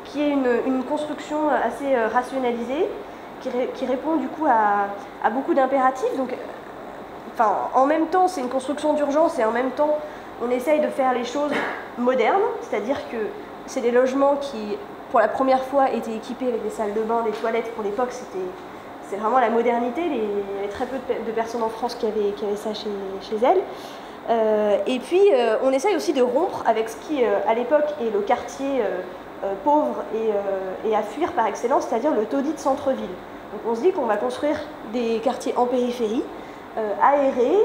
qui est une construction assez rationalisée, qui répond du coup à beaucoup d'impératifs. Donc, enfin, en même temps, c'est une construction d'urgence et en même temps, on essaye de faire les choses modernes, c'est-à-dire que c'est des logements qui, pour la première fois, étaient équipés avec des salles de bain, des toilettes. Pour l'époque, c'est vraiment la modernité. Il y avait très peu de personnes en France qui avaient ça chez elles. Et puis, on essaye aussi de rompre avec ce qui, à l'époque, est le quartier pauvre et à fuir par excellence, c'est-à-dire le taudis de centre-ville. Donc on se dit qu'on va construire des quartiers en périphérie, aérés,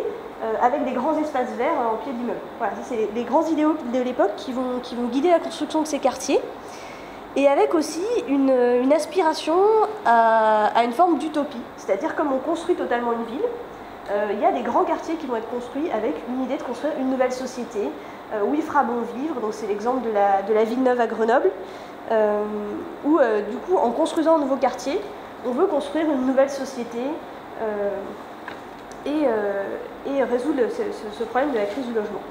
avec des grands espaces verts en pied d'immeuble. Voilà, c'est les grands idéaux de l'époque qui vont guider la construction de ces quartiers, et avec aussi une aspiration à une forme d'utopie, c'est-à-dire comme on construit totalement une ville, il y a des grands quartiers qui vont être construits avec une idée de construire une nouvelle société, où il fera bon vivre. Donc c'est l'exemple de la Ville Neuve à Grenoble, où du coup en construisant un nouveau quartier, on veut construire une nouvelle société et résoudre ce problème de la crise du logement.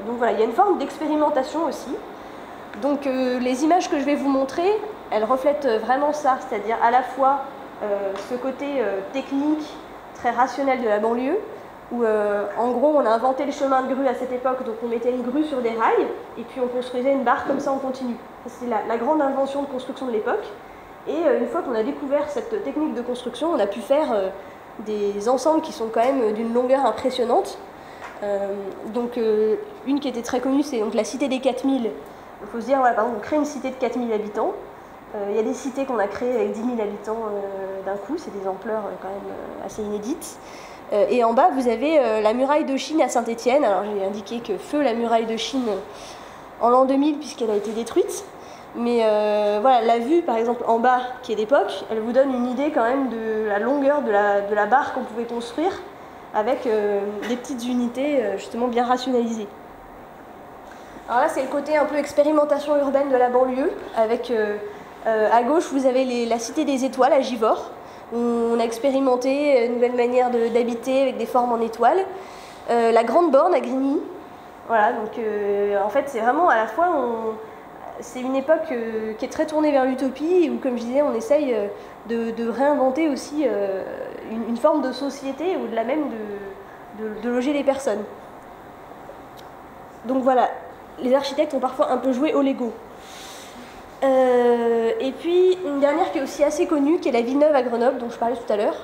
Donc voilà, il y a une forme d'expérimentation aussi. Donc les images que je vais vous montrer, elles reflètent vraiment ça, c'est-à-dire à la fois ce côté technique, très rationnel de la banlieue, où en gros on a inventé le chemin de grue à cette époque, donc on mettait une grue sur des rails, et puis on construisait une barre comme ça en continu. C'est la grande invention de construction de l'époque. Et une fois qu'on a découvert cette technique de construction, on a pu faire des ensembles qui sont quand même d'une longueur impressionnante. Donc une qui était très connue, c'est donc la cité des 4000. Il faut se dire, voilà, par exemple, on crée une cité de 4000 habitants. Il y a des cités qu'on a créées avec 10 000 habitants d'un coup, c'est des ampleurs quand même assez inédites. Et en bas, vous avez la muraille de Chine à Saint-Étienne. Alors j'ai indiqué que feu la muraille de Chine en l'an 2000 puisqu'elle a été détruite. Mais voilà, la vue par exemple en bas qui est d'époque, elle vous donne une idée quand même de la longueur de la barre qu'on pouvait construire avec des petites unités justement bien rationalisées. Alors là, c'est le côté un peu expérimentation urbaine de la banlieue, avec à gauche, vous avez la Cité des Étoiles à Givors, où on a expérimenté une nouvelle manière d'habiter avec des formes en étoiles. La Grande Borne à Grigny, voilà, donc en fait, c'est vraiment à la fois, c'est une époque qui est très tournée vers l'utopie, où, comme je disais, on essaye de réinventer aussi une forme de société, au-delà même de loger les personnes. Donc voilà. Les architectes ont parfois un peu joué au Lego. Et puis une dernière qui est aussi assez connue, qui est la Ville Neuve à Grenoble, dont je parlais tout à l'heure,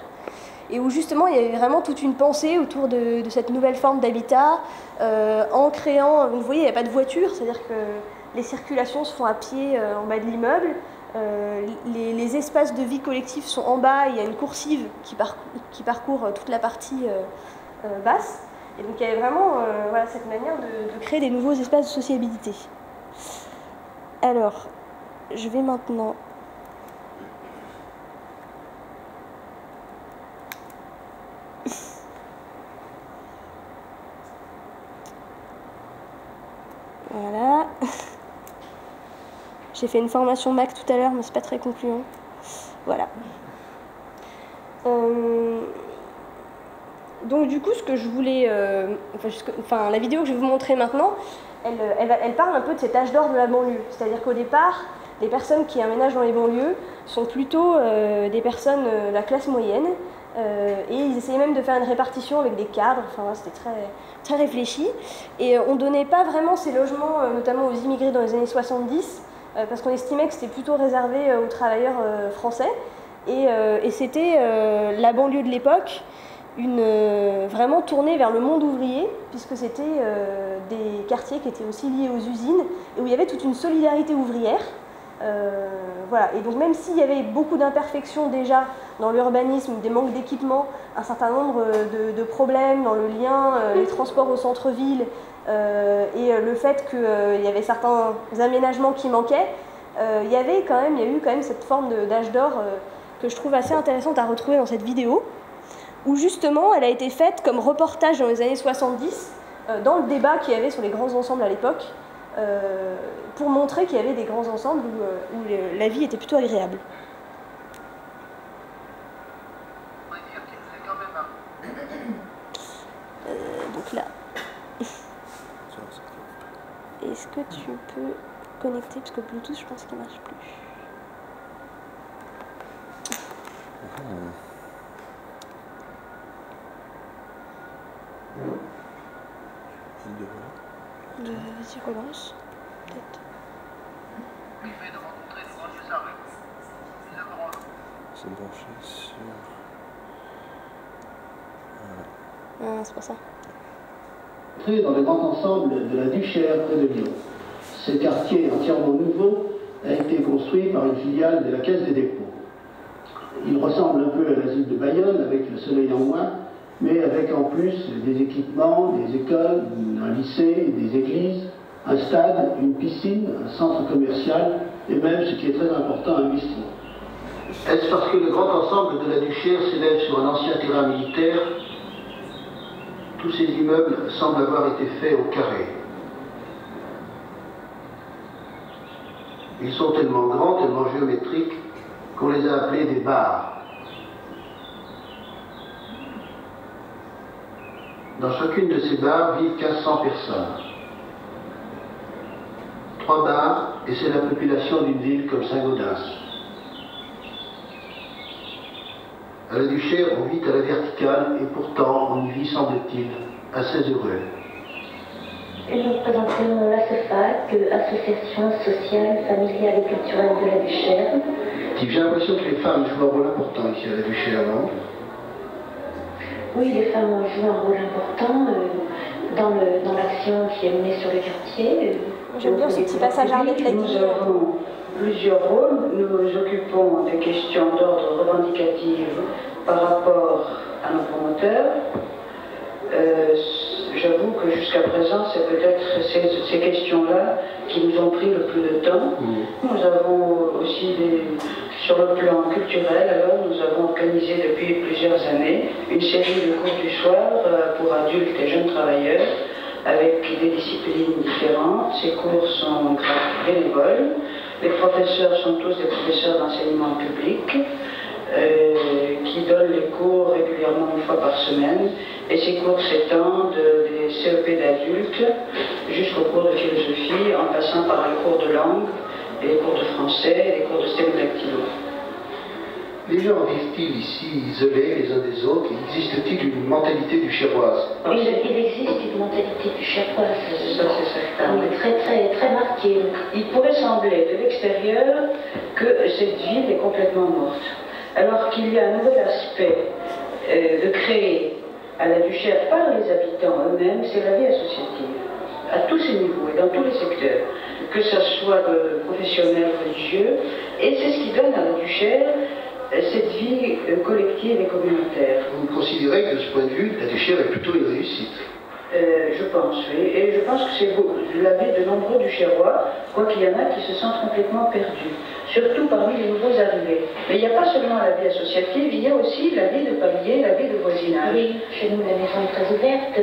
et où justement il y avait vraiment toute une pensée autour de cette nouvelle forme d'habitat, en créant, vous voyez, il n'y a pas de voiture, c'est-à-dire que les circulations se font à pied en bas de l'immeuble, les espaces de vie collective sont en bas, il y a une coursive qui parcourt toute la partie basse. Et donc il y avait vraiment voilà, cette manière de créer des nouveaux espaces de sociabilité. Alors, je vais maintenant... Voilà. J'ai fait une formation Mac tout à l'heure, mais c'est pas très concluant. Voilà. Donc du coup, ce que je voulais, la vidéo que je vais vous montrer maintenant, elle parle un peu de cet âge d'or de la banlieue. C'est-à-dire qu'au départ, les personnes qui aménagent dans les banlieues sont plutôt des personnes de la classe moyenne, et ils essayaient même de faire une répartition avec des cadres. Enfin, c'était très réfléchi. Et on ne donnait pas vraiment ces logements, notamment aux immigrés dans les années 70, parce qu'on estimait que c'était plutôt réservé aux travailleurs français. Et c'était la banlieue de l'époque, vraiment tournée vers le monde ouvrier, puisque c'était des quartiers qui étaient aussi liés aux usines, et où il y avait toute une solidarité ouvrière. Voilà. Et donc même s'il y avait beaucoup d'imperfections déjà dans l'urbanisme, des manques d'équipement, un certain nombre de problèmes dans le lien, les transports au centre-ville, et le fait qu'il y avait certains aménagements qui manquaient, il y a eu quand même cette forme d'âge d'or que je trouve assez intéressante à retrouver dans cette vidéo, où justement elle a été faite comme reportage dans les années 70, dans le débat qu'il y avait sur les grands ensembles à l'époque, pour montrer qu'il y avait des grands ensembles où la vie était plutôt agréable. Donc là, est-ce que tu peux... reconnecter parce que Bluetooth, je pense qu'il marche plus. Vas-y, relance. Peut-être. C'est branché sur... Ah, c'est pas ça. Dans le grand ensemble de la Duchère près de Lyon. Ce quartier entièrement nouveau a été construit par une filiale de la Caisse des dépôts. Il ressemble un peu à l'asile de Bayonne, avec le soleil en moins, mais avec en plus des équipements, des écoles, un lycée, des églises, un stade, une piscine, un centre commercial, et même, ce qui est très important, un bistrot. Est-ce parce que le grand ensemble de la Duchère s'élève sur un ancien terrain militaire? Tous ces immeubles semblent avoir été faits au carré. Ils sont tellement grands, tellement géométriques, qu'on les a appelés des bars. Dans chacune de ces bars vivent 1500 personnes. 3 bars, et c'est la population d'une ville comme Saint-Gaudens. À la Duchère, on vit à la verticale, et pourtant on y vit, semble-t-il, assez heureux. Nous représentons l'ASOFAC, Association sociale, familiale et culturelle de la Duchère. J'ai l'impression que les femmes jouent un rôle important ici à la Duchère, non? Oui, les femmes jouent un rôle important dans l'action qui est menée sur le quartier. J'aime bien ce petit passage Arlette l'a dit. Nous avons plusieurs rôles. Nous nous occupons des questions d'ordre revendicatif par rapport à nos promoteurs. J'avoue que jusqu'à présent, c'est peut-être ces questions-là qui nous ont pris le plus de temps. Nous avons aussi, sur le plan culturel, alors nous avons organisé depuis plusieurs années une série de cours du soir pour adultes et jeunes travailleurs avec des disciplines différentes. Ces cours sont bénévoles. Les professeurs sont tous des professeurs d'enseignement public qui donnent les cours régulièrement une fois par semaine. Et ces cours s'étendent des CEP d'adultes jusqu'aux cours de philosophie, en passant par les cours de langue, les cours de français, les cours de sténodactylo. Les gens vivent-ils ici isolés les uns des autres? Existe-t-il une mentalité duchéroise? Il existe une mentalité duchéroise. Ça, c'est certain. Très marquée. Il pourrait sembler de l'extérieur que cette ville est complètement morte. Alors qu'il y a un nouvel aspect de créer à la Duchère par les habitants eux-mêmes, c'est la vie associative, à tous ces niveaux et dans tous les secteurs, que ce soit professionnel, religieux, et c'est ce qui donne à la Duchère cette vie collective et communautaire. Vous considérez que de ce point de vue, la Duchère est plutôt une réussite? Je pense, oui. Et je pense que c'est l'avis de nombreux Duchérois, quoi qu'il y en a qui se sentent complètement perdus, surtout parmi les nouveaux arrivés. Mais il n'y a pas seulement la vie associative, il y a aussi la vie de palier, la vie de voisinage. Oui, chez nous la maison est très ouverte,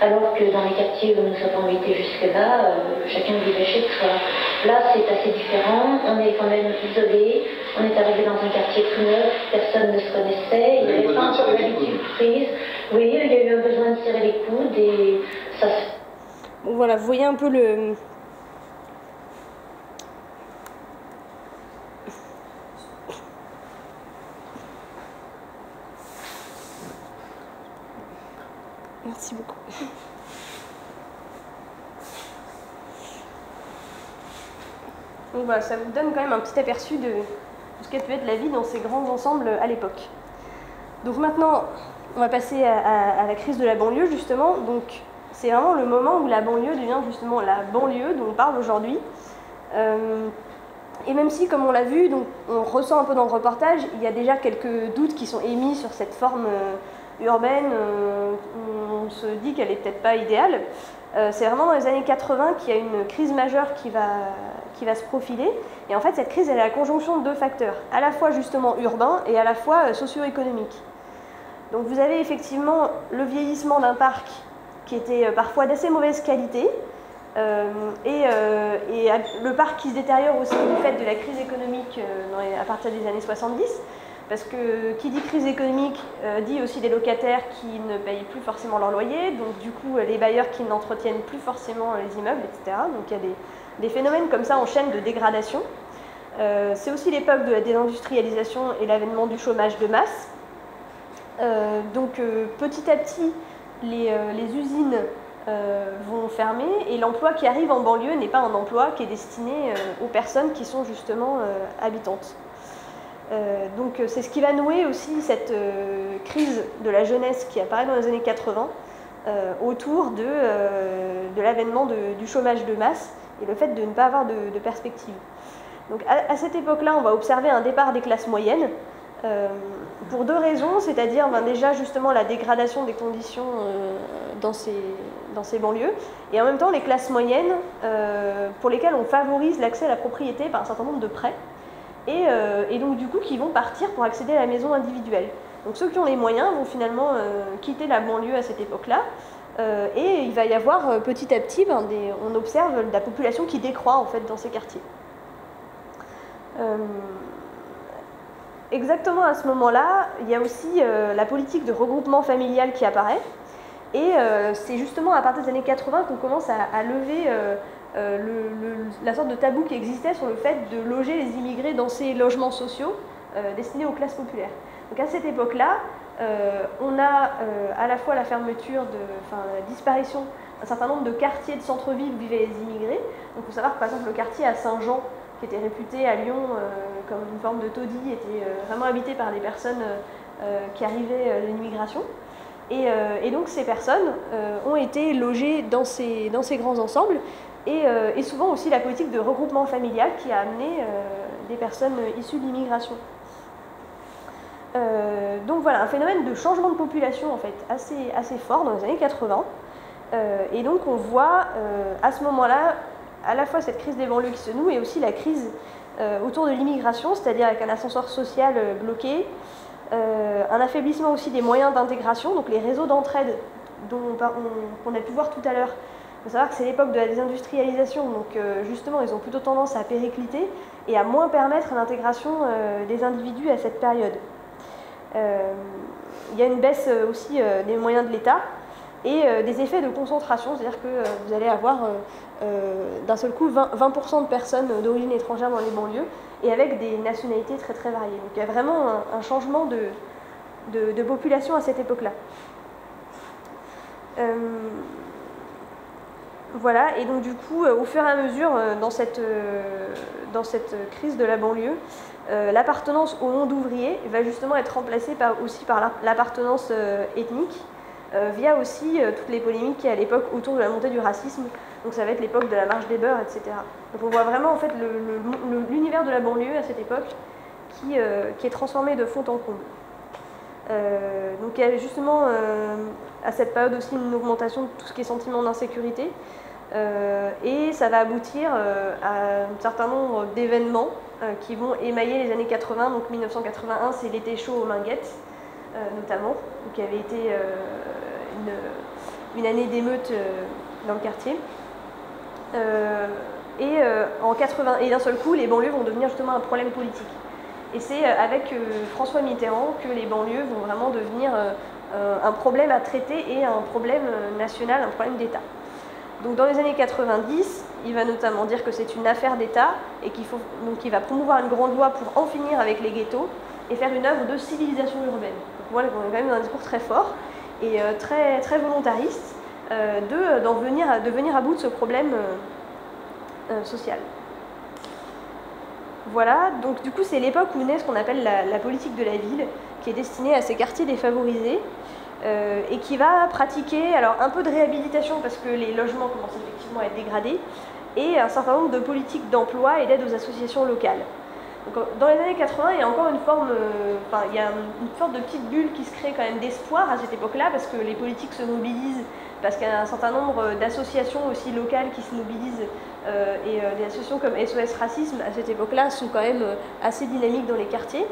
alors que dans les quartiers où nous avons été jusque-là, chacun vivait chez soi. Là, c'est assez différent, on est quand même isolé, on est arrivé dans un quartier tout neuf, personne ne se connaissait, il n'y avait pas encore l'habitude prise. Oui, il y a eu un besoin de serrer les coudes et ça se... Bon voilà, vous voyez un peu le... Merci beaucoup. Donc voilà, ça vous donne quand même un petit aperçu de ce qu'elle peut être la vie dans ces grands ensembles à l'époque. Donc maintenant, on va passer à la crise de la banlieue justement. Donc c'est vraiment le moment où la banlieue devient justement la banlieue dont on parle aujourd'hui. Et même si, comme on l'a vu, donc on ressent un peu dans le reportage, il y a déjà quelques doutes qui sont émis sur cette forme urbaine, on se dit qu'elle n'est peut-être pas idéale. C'est vraiment dans les années 80 qu'il y a une crise majeure qui va se profiler. Et en fait, cette crise, elle est la conjonction de deux facteurs, à la fois justement urbains et à la fois socio-économiques. Donc vous avez effectivement le vieillissement d'un parc qui était parfois d'assez mauvaise qualité, et le parc qui se détériore aussi du fait de la crise économique à partir des années 70. Parce que qui dit crise économique dit aussi des locataires qui ne payent plus forcément leur loyer, donc du coup les bailleurs qui n'entretiennent plus forcément les immeubles, etc. Donc il y a des phénomènes comme ça en chaîne de dégradation. C'est aussi l'époque de la désindustrialisation et l'avènement du chômage de masse. Donc petit à petit, les usines vont fermer et l'emploi qui arrive en banlieue n'est pas un emploi qui est destiné aux personnes qui sont justement habitantes. Donc c'est ce qui va nouer aussi cette crise de la jeunesse qui apparaît dans les années 80 autour de l'avènement du chômage de masse et le fait de ne pas avoir de perspective. Donc à cette époque-là, on va observer un départ des classes moyennes pour deux raisons, c'est-à-dire déjà justement la dégradation des conditions dans ces banlieues, et en même temps les classes moyennes pour lesquelles on favorise l'accès à la propriété par un certain nombre de prêts, et donc du coup qui vont partir pour accéder à la maison individuelle. Donc ceux qui ont les moyens vont finalement quitter la banlieue à cette époque-là, et il va y avoir petit à petit, on observe la population qui décroît en fait dans ces quartiers. Exactement à ce moment-là, il y a aussi la politique de regroupement familial qui apparaît, et c'est justement à partir des années 80 qu'on commence à lever la sorte de tabou qui existait sur le fait de loger les immigrés dans ces logements sociaux destinés aux classes populaires. Donc à cette époque-là, on a à la fois la fermeture, la disparition d'un certain nombre de quartiers de centre-ville où vivaient les immigrés. Donc il faut savoir que par exemple le quartier à Saint-Jean, qui était réputé à Lyon comme une forme de taudis, était vraiment habité par des personnes qui arrivaient de l'immigration. Et donc ces personnes ont été logées dans ces grands ensembles, et souvent aussi la politique de regroupement familial qui a amené des personnes issues de l'immigration. Donc voilà, un phénomène de changement de population en fait assez fort dans les années 80. Et donc on voit à ce moment-là à la fois cette crise des banlieues qui se noue et aussi la crise autour de l'immigration, c'est-à-dire avec un ascenseur social bloqué, un affaiblissement aussi des moyens d'intégration, donc les réseaux d'entraide qu'on a pu voir tout à l'heure. Il faut savoir que c'est l'époque de la désindustrialisation, donc justement ils ont plutôt tendance à péricliter et à moins permettre l'intégration des individus à cette période. Il y a une baisse aussi des moyens de l'État et des effets de concentration, c'est-à-dire que vous allez avoir d'un seul coup 20% de personnes d'origine étrangère dans les banlieues et avec des nationalités très très variées. Donc il y a vraiment un changement de population à cette époque-là. Voilà, et donc du coup, au fur et à mesure, dans cette crise de la banlieue, l'appartenance au monde ouvrier va justement être remplacée aussi par l'appartenance ethnique, via aussi toutes les polémiques qu'il y a à l'époque autour de la montée du racisme. Donc ça va être l'époque de la marche des beurs, etc. Donc on voit vraiment en fait l'univers de la banlieue à cette époque qui est transformé de fond en comble. Donc il y a justement à cette période aussi une augmentation de tout ce qui est sentiment d'insécurité, et ça va aboutir à un certain nombre d'événements qui vont émailler les années 80. Donc 1981, c'est l'été chaud aux Minguettes notamment, qui avait été une année d'émeute dans le quartier. Et d'un seul coup, les banlieues vont devenir justement un problème politique. Et c'est avec François Mitterrand que les banlieues vont vraiment devenir un problème à traiter et un problème national, un problème d'État. Donc dans les années 90, il va notamment dire que c'est une affaire d'État et qu'il va promouvoir une grande loi pour en finir avec les ghettos et faire une œuvre de civilisation urbaine. Donc voilà, on est quand même dans un discours très fort et très, très volontariste de venir à bout de ce problème social. Voilà, donc du coup c'est l'époque où naît ce qu'on appelle la politique de la ville, qui est destinée à ces quartiers défavorisés et qui va pratiquer alors un peu de réhabilitation parce que les logements commencent effectivement à être dégradés, et un certain nombre de politiques d'emploi et d'aide aux associations locales. Donc, dans les années 80, il y a encore une forme de petite bulle qui se crée quand même d'espoir à cette époque-là, parce que les politiques se mobilisent, parce qu'il y a un certain nombre d'associations aussi locales qui se mobilisent, et des associations comme SOS Racisme à cette époque-là sont quand même assez dynamiques dans les quartiers.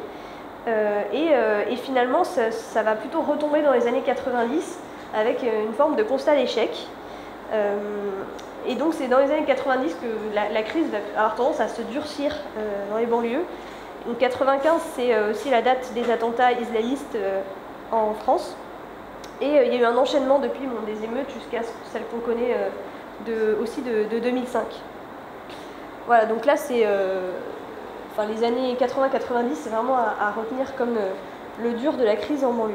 Et finalement, ça va plutôt retomber dans les années 90 avec une forme de constat d'échec. Et donc c'est dans les années 90 que la crise va avoir tendance à se durcir dans les banlieues. Donc 95, c'est aussi la date des attentats islamistes en France. Et il y a eu un enchaînement depuis des émeutes jusqu'à celle qu'on connaît aussi de 2005. Voilà, donc là c'est enfin, les années 80-90, c'est vraiment à retenir comme le dur de la crise en banlieue.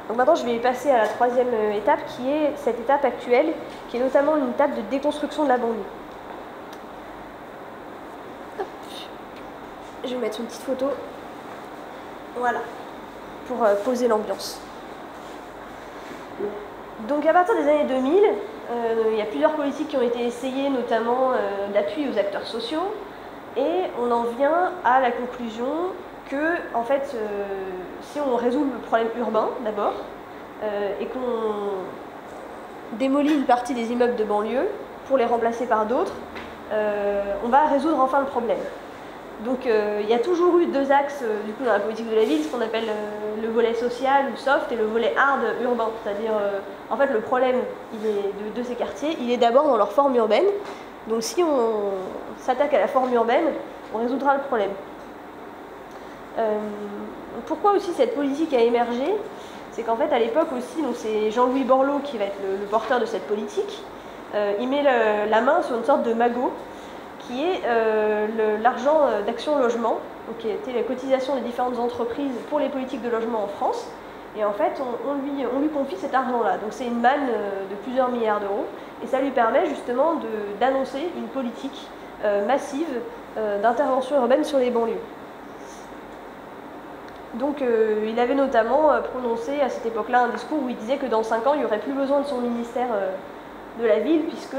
Donc maintenant je vais passer à la troisième étape qui est cette étape actuelle, qui est notamment une étape de déconstruction de la banlieue. Hop. Je vais mettre une petite photo, voilà, pour poser l'ambiance. Donc à partir des années 2000, il y a plusieurs politiques qui ont été essayées, notamment d'appui aux acteurs sociaux, et on en vient à la conclusion que, en fait, si on résout le problème urbain d'abord, et qu'on démolit une partie des immeubles de banlieue pour les remplacer par d'autres, on va résoudre enfin le problème. Donc il y a toujours eu deux axes du coup, dans la politique de la ville, ce qu'on appelle le volet social ou soft et le volet hard urbain. C'est-à-dire, en fait, le problème de ces quartiers, il est d'abord dans leur forme urbaine. Donc si on s'attaque à la forme urbaine, on résoudra le problème. Pourquoi aussi cette politique a émergé? C'est qu'en fait, à l'époque aussi, c'est Jean-Louis Borloo qui va être le porteur de cette politique. Il met la main sur une sorte de magot qui est l'argent d'Action Logement, donc qui était la cotisation des différentes entreprises pour les politiques de logement en France. Et en fait, on lui confie cet argent-là. Donc c'est une manne de plusieurs milliards d'euros. Et ça lui permet justement d'annoncer une politique massive d'intervention urbaine sur les banlieues. Donc il avait notamment prononcé à cette époque-là un discours où il disait que dans 5 ans, il n'y aurait plus besoin de son ministère de la ville, puisque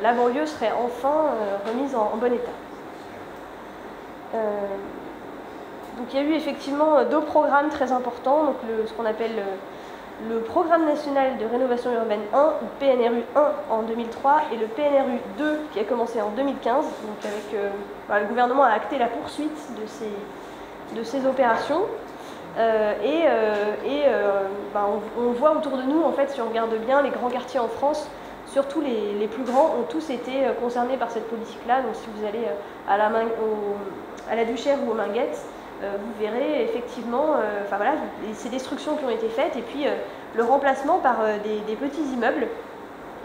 la banlieue serait enfin remise en bon état. Donc il y a eu effectivement deux programmes très importants, donc ce qu'on appelle le Programme national de rénovation urbaine 1, ou PNRU 1 en 2003, et le PNRU 2 qui a commencé en 2015. Donc avec, le gouvernement a acté la poursuite de ces opérations. On voit autour de nous, en fait, si on regarde bien, les grands quartiers en France, surtout les plus grands, ont tous été concernés par cette politique-là. Donc si vous allez à la Duchère ou aux Minguettes, vous verrez effectivement ces destructions qui ont été faites, et puis le remplacement par des petits immeubles,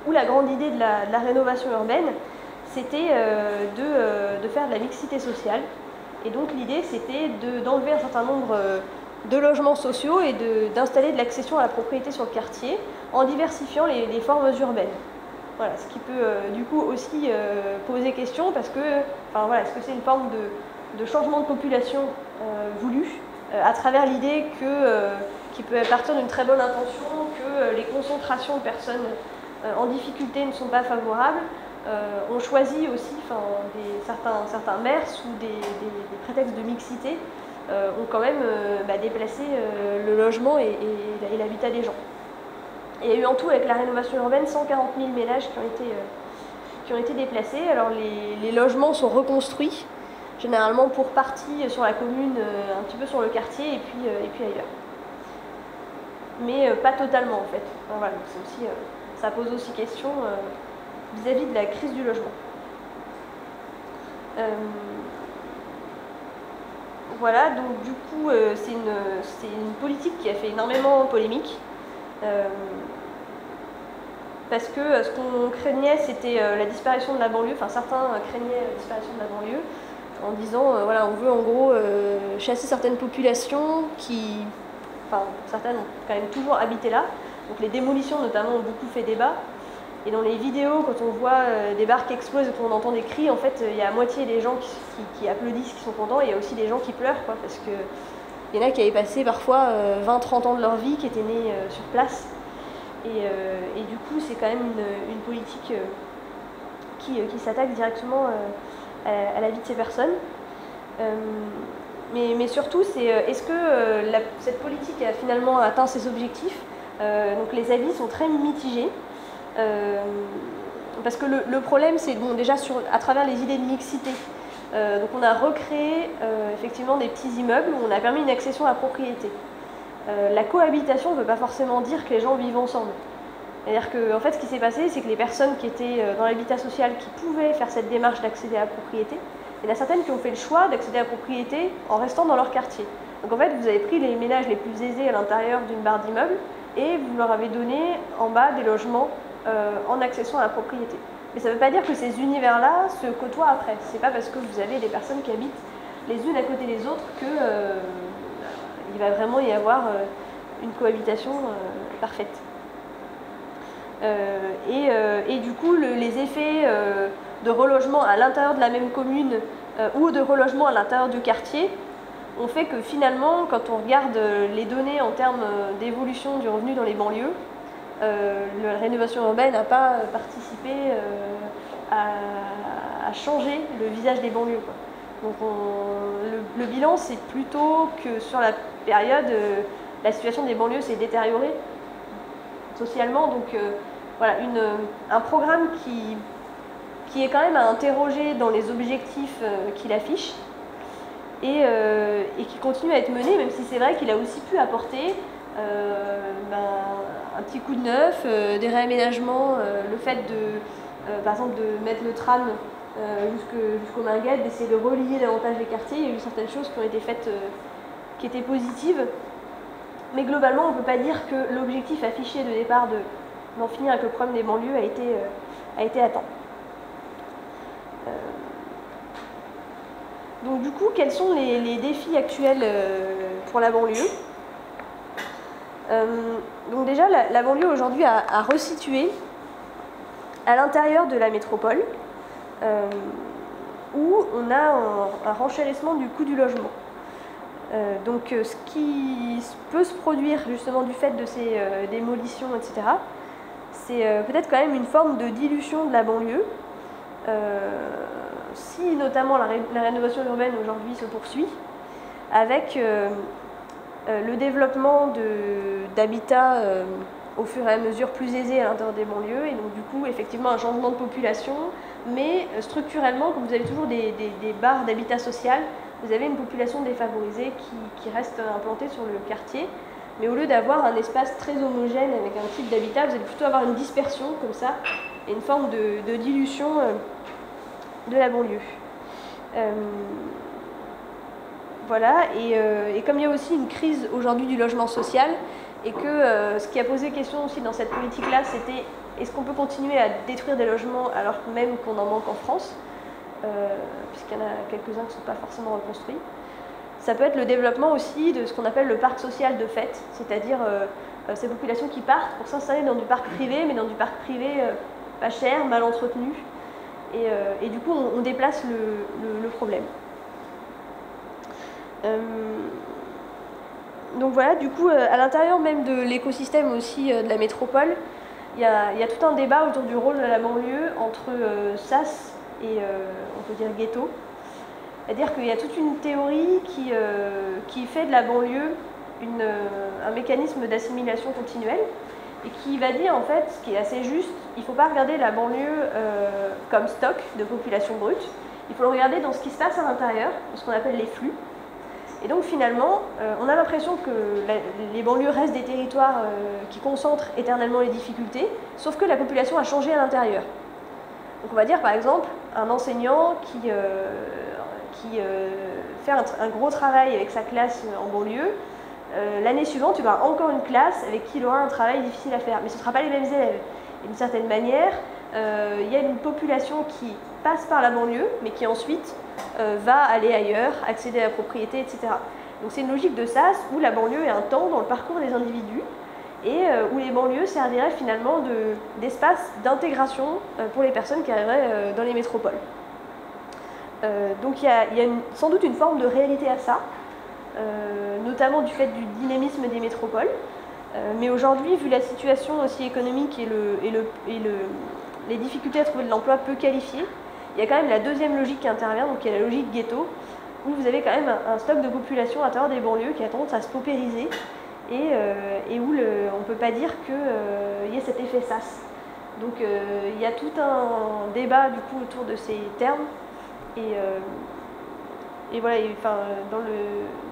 où la grande idée de la rénovation urbaine, c'était de faire de la mixité sociale. Et donc l'idée, c'était d'enlever un certain nombre de logements sociaux et d'installer de l'accession à la propriété sur le quartier, en diversifiant les formes urbaines. Voilà, ce qui peut du coup aussi poser question, parce que, est-ce que c'est une forme de changement de population voulu, à travers l'idée qui peut partir d'une très bonne intention, que les concentrations de personnes en difficulté ne sont pas favorables. On choisit aussi, certains maires, sous des prétextes de mixité, ont quand même déplacé le logement et l'habitat des gens. Et il y a eu en tout, avec la rénovation urbaine, 140 000 ménages qui ont été déplacés. Alors les logements sont reconstruits, généralement pour partie sur la commune, un petit peu sur le quartier et puis ailleurs. Mais pas totalement en fait. Voilà, donc ça pose aussi question vis-à-vis de la crise du logement. Voilà, donc du coup, c'est une politique qui a fait énormément polémique. Parce que ce qu'on craignait, c'était la disparition de la banlieue. Enfin, certains craignaient la disparition de la banlieue en disant, on veut en gros chasser certaines populations qui, certaines ont quand même toujours habité là. Donc les démolitions notamment ont beaucoup fait débat. Et dans les vidéos, quand on voit des bars qui explosent et qu'on entend des cris, en fait, il y a à moitié des gens qui applaudissent, qui sont contents, et il y a aussi des gens qui pleurent, parce que il y en a qui avaient passé parfois 20-30 ans de leur vie, qui étaient nés sur place. Et du coup, c'est quand même une politique qui s'attaque directement à la vie de ces personnes. Mais surtout, c'est est-ce que cette politique a finalement atteint ses objectifs? Donc les avis sont très mitigés. Parce que le problème, c'est déjà à travers les idées de mixité. Donc on a recréé effectivement des petits immeubles où on a permis une accession à la propriété. La cohabitation ne veut pas forcément dire que les gens vivent ensemble. C'est-à-dire que en fait, ce qui s'est passé, c'est que les personnes qui étaient dans l'habitat social, qui pouvaient faire cette démarche d'accéder à la propriété, il y en a certaines qui ont fait le choix d'accéder à la propriété en restant dans leur quartier. Donc en fait, vous avez pris les ménages les plus aisés à l'intérieur d'une barre d'immeuble et vous leur avez donné en bas des logements en accession à la propriété. Mais ça ne veut pas dire que ces univers-là se côtoient après. C'est pas parce que vous avez des personnes qui habitent les unes à côté des autres que il va vraiment y avoir une cohabitation parfaite. Et du coup, les effets de relogement à l'intérieur de la même commune ou de relogement à l'intérieur du quartier ont fait que finalement, quand on regarde les données en termes d'évolution du revenu dans les banlieues, la rénovation urbaine n'a pas participé à changer le visage des banlieues, quoi. Donc le bilan, c'est plutôt que sur la période, la situation des banlieues s'est détériorée socialement. Donc voilà, un programme qui est quand même à interroger dans les objectifs qu'il affiche et qui continue à être mené, même si c'est vrai qu'il a aussi pu apporter un petit coup de neuf, des réaménagements, le fait par exemple de mettre le tram jusqu'au Minguette, d'essayer de relier davantage les quartiers. Il y a eu certaines choses qui ont été faites qui étaient positives, mais globalement on ne peut pas dire que l'objectif affiché de départ d'en finir avec le problème des banlieues a été atteint. Donc du coup, quels sont les défis actuels pour la banlieue? Donc déjà, la banlieue aujourd'hui a resitué à l'intérieur de la métropole, où on a un renchérissement du coût du logement. Donc ce qui peut se produire justement du fait de ces démolitions, etc., c'est peut-être quand même une forme de dilution de la banlieue. Si notamment la rénovation urbaine aujourd'hui se poursuit, avec le développement d'habitats au fur et à mesure plus aisés à l'intérieur des banlieues, et donc du coup effectivement un changement de population, mais structurellement, comme vous avez toujours des barres d'habitat social, vous avez une population défavorisée qui reste implantée sur le quartier, mais au lieu d'avoir un espace très homogène avec un type d'habitat, vous allez plutôt avoir une dispersion comme ça, et une forme de dilution de la banlieue. Voilà, et comme il y a aussi une crise aujourd'hui du logement social, et que ce qui a posé question aussi dans cette politique-là, c'était est-ce qu'on peut continuer à détruire des logements alors même qu'on en manque en France, puisqu'il y en a quelques-uns qui ne sont pas forcément reconstruits. Ça peut être le développement aussi de ce qu'on appelle le parc social de fait, c'est-à-dire ces populations qui partent pour s'installer dans du parc privé, mais dans du parc privé pas cher, mal entretenu, et du coup on déplace le problème. Donc voilà, du coup, à l'intérieur même de l'écosystème aussi de la métropole, il y a tout un débat autour du rôle de la banlieue entre SAS et, on peut dire, ghetto. C'est-à-dire qu'il y a toute une théorie qui fait de la banlieue un mécanisme d'assimilation continuelle et qui va dire, en fait, ce qui est assez juste, il ne faut pas regarder la banlieue comme stock de population brute, il faut le regarder dans ce qui se passe à l'intérieur, ce qu'on appelle les flux. Et donc finalement, on a l'impression que les banlieues restent des territoires qui concentrent éternellement les difficultés, sauf que la population a changé à l'intérieur. Donc on va dire par exemple un enseignant qui fait un gros travail avec sa classe en banlieue, l'année suivante il aura encore une classe avec qui il aura un travail difficile à faire, mais ce ne sera pas les mêmes élèves. Et d'une certaine manière, il y a une population qui passe par la banlieue, mais qui ensuite va aller ailleurs, accéder à la propriété, etc. Donc c'est une logique de SAS où la banlieue est un temps dans le parcours des individus et où les banlieues serviraient finalement d'espace d'intégration pour les personnes qui arriveraient dans les métropoles. Donc il y a sans doute une forme de réalité à ça, notamment du fait du dynamisme des métropoles. Mais aujourd'hui, vu la situation aussi économique et les difficultés à trouver de l'emploi peu qualifié, il y a quand même la deuxième logique qui intervient, donc qui est la logique ghetto, où vous avez quand même un stock de population à l'intérieur des banlieues qui a tendance à se paupériser et où on ne peut pas dire qu'il y ait cet effet SAS. Donc il y a tout un débat du coup autour de ces termes et voilà,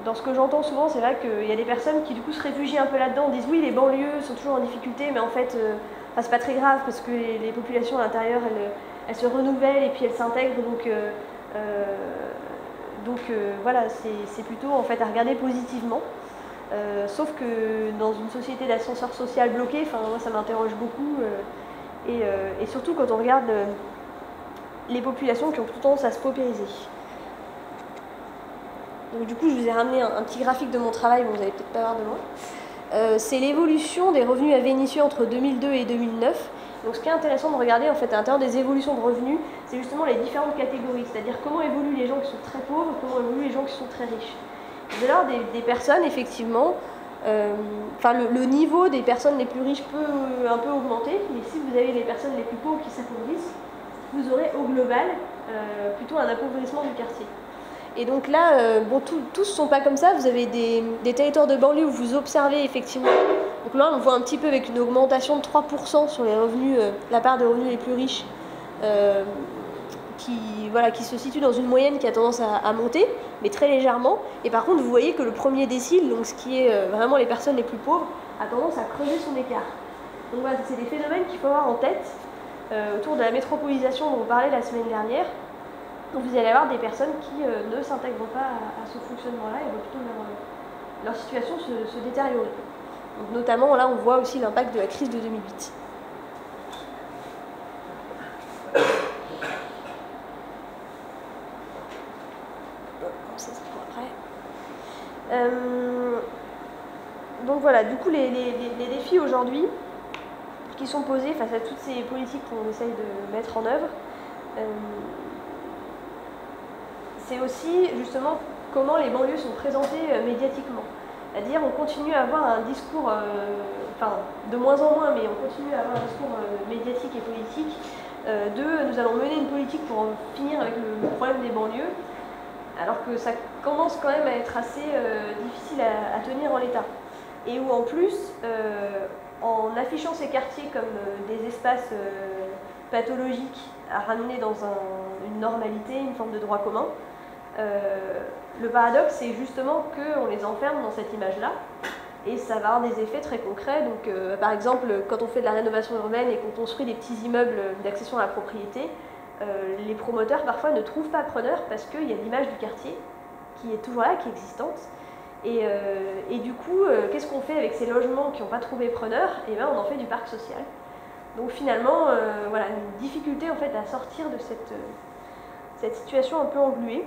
dans ce que j'entends souvent, c'est vrai qu'il y a des personnes qui du coup se réfugient un peu là-dedans, disent oui les banlieues sont toujours en difficulté, mais en fait c'est pas très grave parce que les populations à l'intérieur elles se renouvellent et puis elles s'intègrent, donc voilà, c'est plutôt en fait à regarder positivement. Sauf que dans une société d'ascenseur social bloqué, moi ça m'interroge beaucoup et surtout quand on regarde les populations qui ont plutôt tendance à se paupériser. Donc du coup, je vous ai ramené un petit graphique de mon travail, bon, vous n'allez peut-être pas voir de moi. C'est l'évolution des revenus à Vénissieux entre 2002 et 2009. Donc ce qui est intéressant de regarder en fait à l'intérieur des évolutions de revenus, c'est justement les différentes catégories, c'est-à-dire comment évoluent les gens qui sont très pauvres, comment évoluent les gens qui sont très riches. Vous allez avoir des personnes effectivement, le niveau des personnes les plus riches peut un peu augmenter, mais si vous avez les personnes les plus pauvres qui s'appauvrissent, vous aurez au global plutôt un appauvrissement du quartier. Et donc là, tous ne sont pas comme ça, vous avez des territoires de banlieue où vous observez effectivement, donc là on voit un petit peu avec une augmentation de 3% sur les revenus, la part des revenus les plus riches, qui se situe dans une moyenne qui a tendance à monter, mais très légèrement. Et par contre, vous voyez que le premier décile, donc ce qui est vraiment les personnes les plus pauvres, a tendance à creuser son écart. Donc voilà, c'est des phénomènes qu'il faut avoir en tête autour de la métropolisation dont on parlait la semaine dernière. Donc vous allez avoir des personnes qui ne s'intègrent pas à ce fonctionnement-là et vont plutôt leur situation se détériorer. Donc notamment, là, on voit aussi l'impact de la crise de 2008. Ça, c'est pour après. Donc voilà, du coup, les défis aujourd'hui qui sont posés face à toutes ces politiques qu'on essaye de mettre en œuvre, c'est aussi justement comment les banlieues sont présentées médiatiquement. C'est-à-dire on continue à avoir un discours, de moins en moins, mais on continue à avoir un discours médiatique et politique nous allons mener une politique pour en finir avec le problème des banlieues, alors que ça commence quand même à être assez difficile à tenir en l'état. Et où en plus, en affichant ces quartiers comme des espaces pathologiques à ramener dans une normalité, une forme de droit commun, le paradoxe, c'est justement qu'on les enferme dans cette image-là, et ça va avoir des effets très concrets. Donc, par exemple, quand on fait de la rénovation urbaine et qu'on construit des petits immeubles d'accession à la propriété, les promoteurs parfois ne trouvent pas preneur parce qu'il y a l'image du quartier qui est toujours là, qui est existante. Et du coup, qu'est-ce qu'on fait avec ces logements qui n'ont pas trouvé preneur? Et bien, on en fait du parc social. Donc finalement, voilà, une difficulté en fait à sortir de cette situation un peu engluée.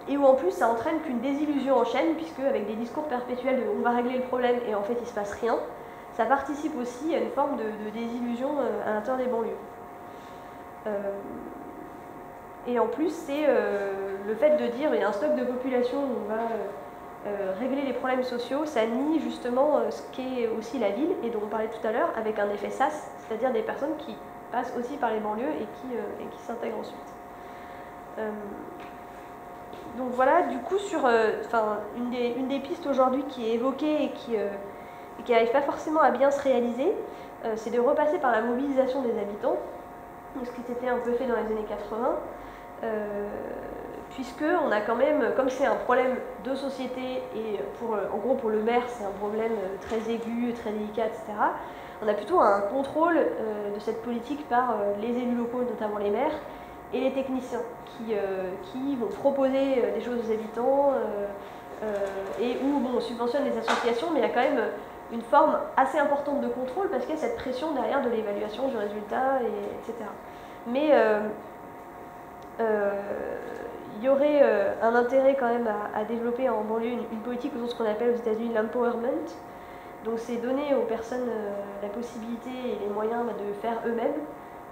Et où en plus ça entraîne qu'une désillusion en chaîne, puisque avec des discours perpétuels de on va régler le problème et en fait il ne se passe rien, ça participe aussi à une forme de désillusion à l'intérieur des banlieues. Et en plus c'est le fait de dire il y a un stock de population où on va régler les problèmes sociaux, ça nie justement ce qu'est aussi la ville, et dont on parlait tout à l'heure, avec un effet sas, c'est-à-dire des personnes qui passent aussi par les banlieues et qui s'intègrent ensuite. Donc voilà, du coup, sur une des pistes aujourd'hui qui est évoquée et qui n'arrive pas forcément à bien se réaliser, c'est de repasser par la mobilisation des habitants, ce qui s'était un peu fait dans les années 80, puisqu'on a quand même, comme c'est un problème de société, et en gros pour le maire c'est un problème très aigu, très délicat, etc., on a plutôt un contrôle de cette politique par les élus locaux, notamment les maires, et les techniciens qui vont proposer des choses aux habitants et où on subventionne les associations, mais il y a quand même une forme assez importante de contrôle parce qu'il y a cette pression derrière de l'évaluation du résultat, etc. Mais il y aurait un intérêt quand même à développer en banlieue une politique autour de ce qu'on appelle aux États-Unis l'empowerment. Donc c'est donner aux personnes la possibilité et les moyens de faire eux-mêmes,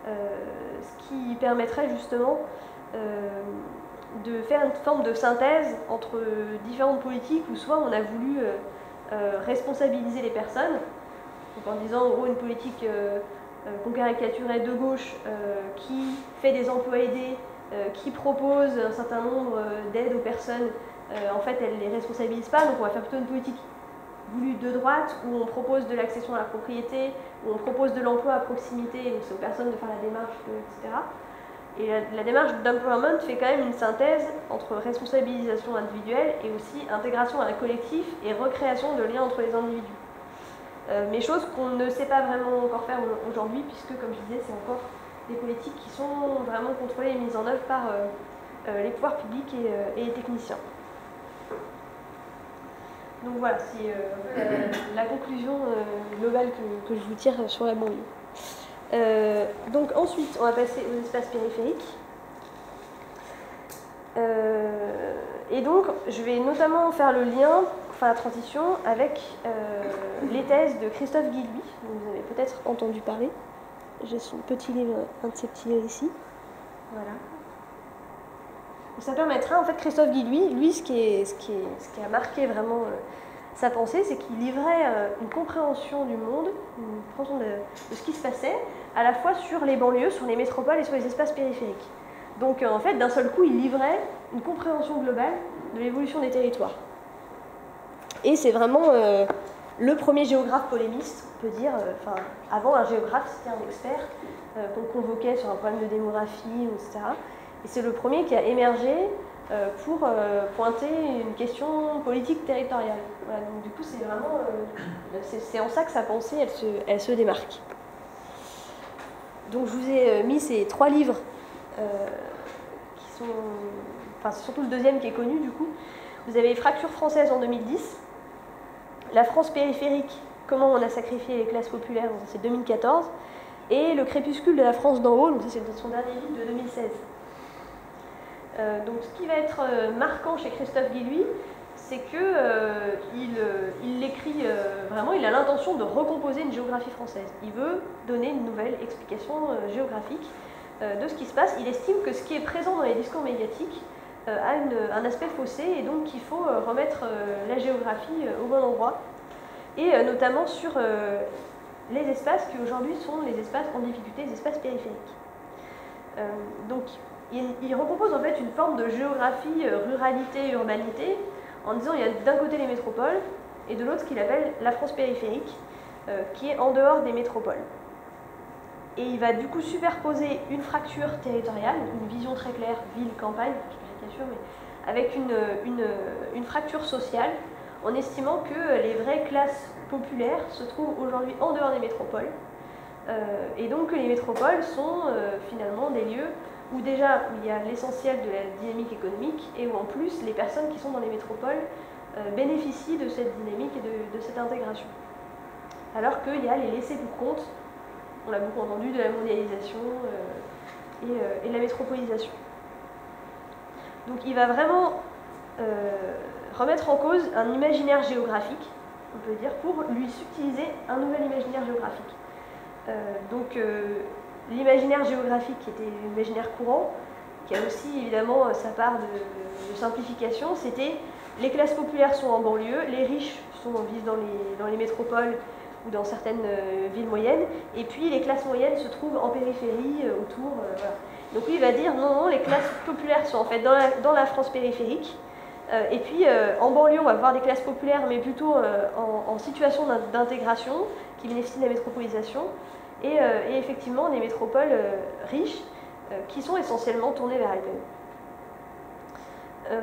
ce qui permettrait justement de faire une forme de synthèse entre différentes politiques où soit on a voulu responsabiliser les personnes, donc en disant en gros une politique qu'on caricaturait de gauche qui fait des emplois aidés, qui propose un certain nombre d'aides aux personnes, en fait elle ne les responsabilise pas, donc on va faire plutôt une politique voulue de droite où on propose de l'accession à la propriété, où on propose de l'emploi à proximité, donc c'est aux personnes de faire la démarche, etc. Et la démarche d'empowerment fait quand même une synthèse entre responsabilisation individuelle et aussi intégration à un collectif et recréation de liens entre les individus. Mais chose qu'on ne sait pas vraiment encore faire aujourd'hui, puisque comme je disais, c'est encore des politiques qui sont vraiment contrôlées et mises en œuvre par les pouvoirs publics et les techniciens. Donc voilà, c'est la conclusion globale que je vous tire sur la banlieue. Donc ensuite, on va passer aux espaces périphériques. Et donc, je vais notamment faire le lien, enfin la transition, avec les thèses de Christophe Guilluy, dont vous avez peut-être entendu parler. J'ai son petit livre, un de ses petits livres ici. Voilà. Donc, ça permettra, en fait, Christophe Guilluy, lui, ce qui a marqué vraiment sa pensée, c'est qu'il livrait une compréhension du monde, une compréhension de ce qui se passait, à la fois sur les banlieues, sur les métropoles et sur les espaces périphériques. Donc en fait, d'un seul coup, il livrait une compréhension globale de l'évolution des territoires. Et c'est vraiment le premier géographe polémiste, on peut dire. Avant, un géographe, c'était un expert qu'on convoquait sur un problème de démographie, etc. Et c'est le premier qui a émergé pour pointer une question politique territoriale. Voilà, donc du coup, c'est vraiment, c'est en ça que sa pensée, elle se démarque. Donc je vous ai mis ces 3 livres qui sont... Enfin, c'est surtout le deuxième qui est connu, du coup. Vous avez Fracture française en 2010, La France périphérique, comment on a sacrifié les classes populaires, donc c'est 2014, et Le crépuscule de la France d'en haut, donc ça c'est son dernier livre de 2016. Donc ce qui va être marquant chez Christophe Guilluy, c'est qu'il l'écrit vraiment, il a l'intention de recomposer une géographie française. Il veut donner une nouvelle explication géographique de ce qui se passe. Il estime que ce qui est présent dans les discours médiatiques a un aspect faussé et donc qu'il faut remettre la géographie au bon endroit. Et notamment sur les espaces qui aujourd'hui sont les espaces en difficulté, les espaces périphériques. Donc il recompose en fait une forme de géographie ruralité-urbanité en disant il y a d'un côté les métropoles et de l'autre ce qu'il appelle la France périphérique qui est en dehors des métropoles. Et il va du coup superposer une fracture territoriale, une vision très claire ville-campagne, bien sûr, mais avec une fracture sociale en estimant que les vraies classes populaires se trouvent aujourd'hui en dehors des métropoles et donc que les métropoles sont finalement des lieux où déjà il y a l'essentiel de la dynamique économique et où en plus les personnes qui sont dans les métropoles bénéficient de cette dynamique et de cette intégration. Alors qu'il y a les laissés pour compte, on l'a beaucoup entendu, de la mondialisation et de la métropolisation. Donc il va vraiment remettre en cause un imaginaire géographique, on peut dire, pour lui subtiliser un nouvel imaginaire géographique. L'imaginaire géographique qui était l'imaginaire courant, qui a aussi évidemment sa part de simplification, c'était les classes populaires sont en banlieue, les riches vivent dans les métropoles ou dans certaines villes moyennes, et puis les classes moyennes se trouvent en périphérie, autour. Voilà. Donc lui il va dire non, les classes populaires sont en fait dans la France périphérique, et puis en banlieue on va voir des classes populaires, mais plutôt en situation d'intégration, qui bénéficient de la métropolisation, et effectivement des métropoles riches qui sont essentiellement tournées vers elles-mêmes.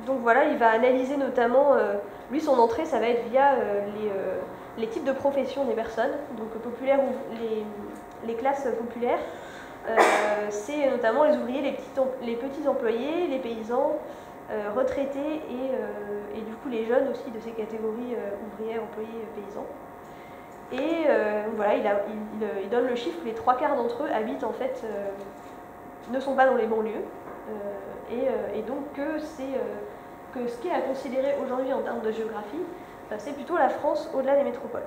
Donc voilà, il va analyser notamment, lui son entrée ça va être via les types de professions des personnes, donc populaires ou les classes populaires, c'est notamment les ouvriers, les petits employés, les paysans, retraités et du coup les jeunes aussi de ces catégories ouvriers, employés, paysans. Et voilà, il donne le chiffre que les 3/4 d'entre eux habitent en fait, ne sont pas dans les banlieues, et donc que ce qui est à considérer aujourd'hui en termes de géographie, c'est plutôt la France au-delà des métropoles.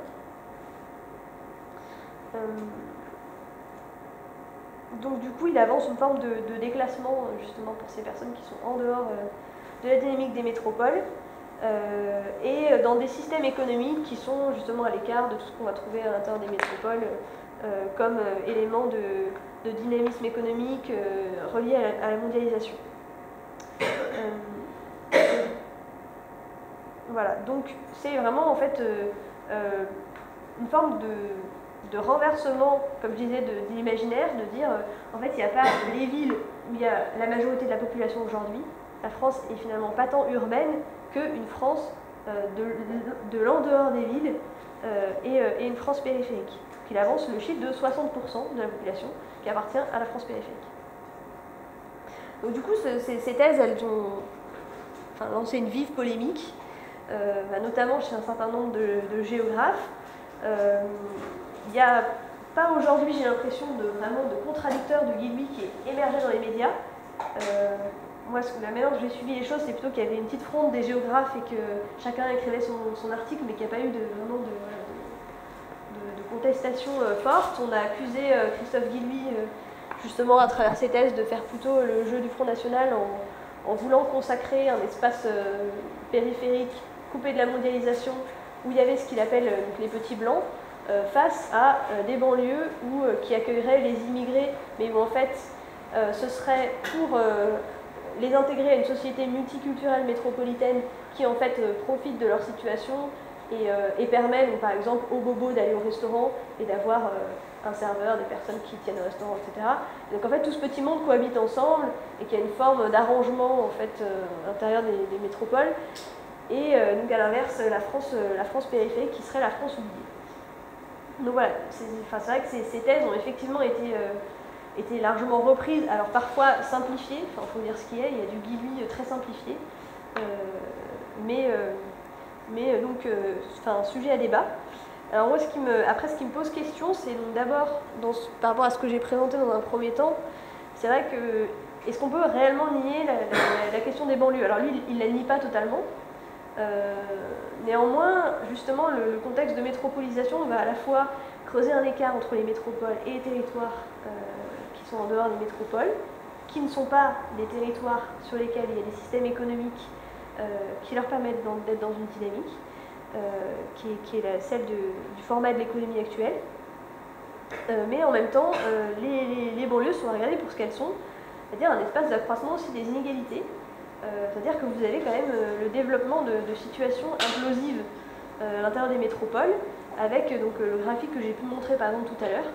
Donc du coup, il avance une forme de déclassement justement pour ces personnes qui sont en dehors de la dynamique des métropoles, et dans des systèmes économiques qui sont justement à l'écart de tout ce qu'on va trouver à l'intérieur des métropoles comme élément de dynamisme économique relié à la mondialisation. Voilà, donc c'est vraiment en fait une forme de renversement, comme je disais, de l'imaginaire, de dire en fait il n'y a pas les villes où il y a la majorité de la population aujourd'hui. La France est finalement pas tant urbaine qu'une France de l'en dehors des villes et une France périphérique. Il avance le chiffre de 60% de la population qui appartient à la France périphérique. Donc du coup, ces thèses, elles ont lancé une vive polémique, notamment chez un certain nombre de géographes, Il n'y a pas aujourd'hui, j'ai l'impression, vraiment de contradicteur de Guy Louis qui est émergé dans les médias. Moi, la manière dont j'ai suivi les choses, c'est plutôt qu'il y avait une petite fronde des géographes et que chacun écrivait son article, mais qu'il n'y a pas eu vraiment de contestation forte. On a accusé Christophe Guy Louis, justement, à travers ses thèses, de faire plutôt le jeu du Front National en voulant consacrer un espace périphérique coupé de la mondialisation, où il y avait ce qu'il appelle les petits blancs, face à des banlieues qui accueilleraient les immigrés, mais où en fait ce serait pour les intégrer à une société multiculturelle métropolitaine qui en fait profite de leur situation et permet donc, par exemple aux bobos d'aller au restaurant et d'avoir un serveur, des personnes qui tiennent le restaurant, etc. Et donc en fait tout ce petit monde cohabite ensemble et qu'il y a une forme d'arrangement en fait à l'intérieur des métropoles. Et donc à l'inverse, la France périphérique qui serait la France oubliée. Donc voilà, c'est vrai que ces thèses ont effectivement été largement reprises, alors parfois simplifiées, il faut dire ce qu'il y a du Guy Louis très simplifié, mais donc sujet à débat. Alors moi, ce qui me pose question, c'est donc d'abord, par rapport à ce que j'ai présenté dans un premier temps, c'est vrai que, est-ce qu'on peut réellement nier la question des banlieues? Alors lui, il ne la nie pas totalement. Néanmoins, justement, le contexte de métropolisation va à la fois creuser un écart entre les métropoles et les territoires qui sont en dehors des métropoles, qui ne sont pas des territoires sur lesquels il y a des systèmes économiques qui leur permettent d'être dans une dynamique, qui est celle du format de l'économie actuelle. Mais en même temps, les banlieues sont regardées pour ce qu'elles sont, c'est-à-dire un espace d'accroissement aussi des inégalités. C'est-à-dire que vous avez quand même le développement de situations implosives à l'intérieur des métropoles, avec donc, le graphique que j'ai pu montrer par exemple tout à l'heure,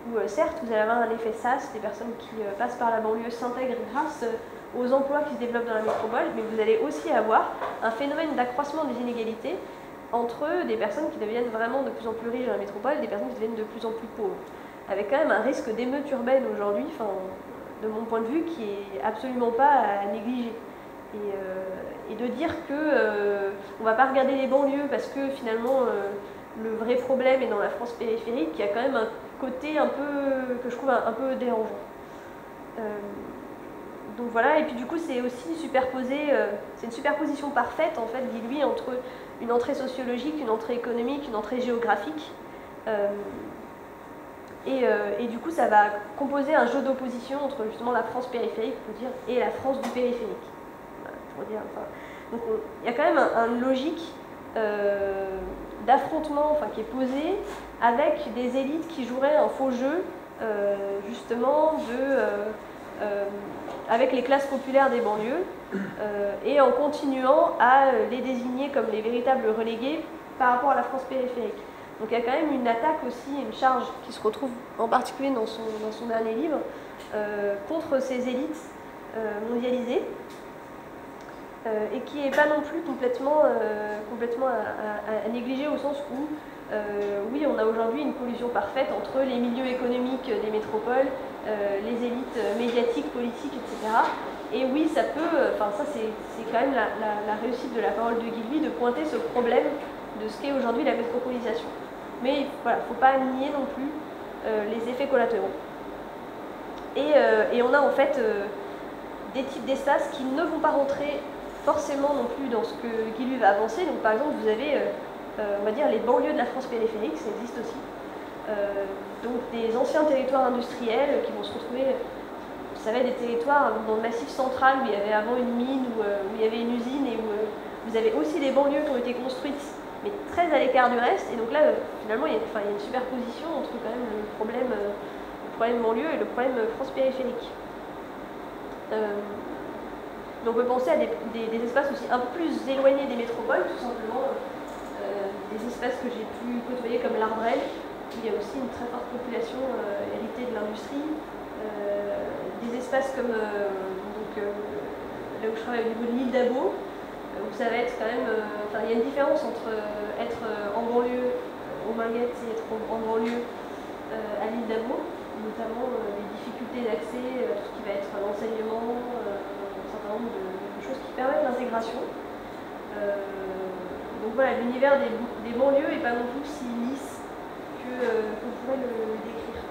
où certes vous allez avoir un effet SAS, des personnes qui passent par la banlieue s'intègrent grâce aux emplois qui se développent dans la métropole, mais vous allez aussi avoir un phénomène d'accroissement des inégalités entre des personnes qui deviennent vraiment de plus en plus riches dans la métropole et des personnes qui deviennent de plus en plus pauvres, avec quand même un risque d'émeute urbaine aujourd'hui, de mon point de vue, qui est absolument pas à négliger. Et de dire que on ne va pas regarder les banlieues parce que finalement le vrai problème est dans la France périphérique, il y a quand même un côté un peu que je trouve un peu dérangeant. Donc voilà, et puis du coup c'est aussi c'est une superposition parfaite en fait, Guy Louis, entre une entrée sociologique, une entrée économique, une entrée géographique. Et du coup ça va composer un jeu d'opposition entre justement la France périphérique, pour dire, et la France du périphérique. Donc il y a quand même une logique d'affrontement qui est posée avec des élites qui joueraient un faux jeu justement avec les classes populaires des banlieues et en continuant à les désigner comme les véritables relégués par rapport à la France périphérique. Donc il y a quand même une attaque aussi, une charge qui se retrouve en particulier dans son dernier livre contre ces élites mondialisées. Et qui n'est pas non plus complètement à négliger, au sens où, oui, on a aujourd'hui une collusion parfaite entre les milieux économiques des métropoles, les élites médiatiques, politiques, etc. Et oui, ça peut, ça c'est quand même la réussite de la parole de Guy Louis de pointer ce problème de ce qu'est aujourd'hui la métropolisation. Mais voilà, il ne faut pas nier non plus les effets collatéraux. Et on a en fait des types d'espaces qui ne vont pas rentrer forcément non plus dans ce que Guy Louis va avancer. Donc par exemple, vous avez, on va dire, les banlieues de la France périphérique, ça existe aussi. Donc des anciens territoires industriels qui vont se retrouver, vous savez, des territoires dans le massif central où il y avait avant une mine, où il y avait une usine, et où vous avez aussi des banlieues qui ont été construites, mais très à l'écart du reste. Et donc là, finalement, il y a une superposition entre quand même le problème banlieue et le problème France périphérique. Donc on peut penser à des espaces aussi un peu plus éloignés des métropoles, tout simplement, des espaces que j'ai pu côtoyer comme l'Arbrel, où il y a aussi une très forte population héritée de l'industrie, des espaces comme là où je travaille au niveau de l'île d'Abo, où ça va être quand même, il y a une différence entre être en banlieue aux Minguettes et être en banlieue à l'île d'Abo, notamment les difficultés d'accès, tout ce qui va être l'enseignement, de choses qui permettent l'intégration. Donc voilà, l'univers des banlieues n'est pas non plus si lisse qu'on pourrait le décrire.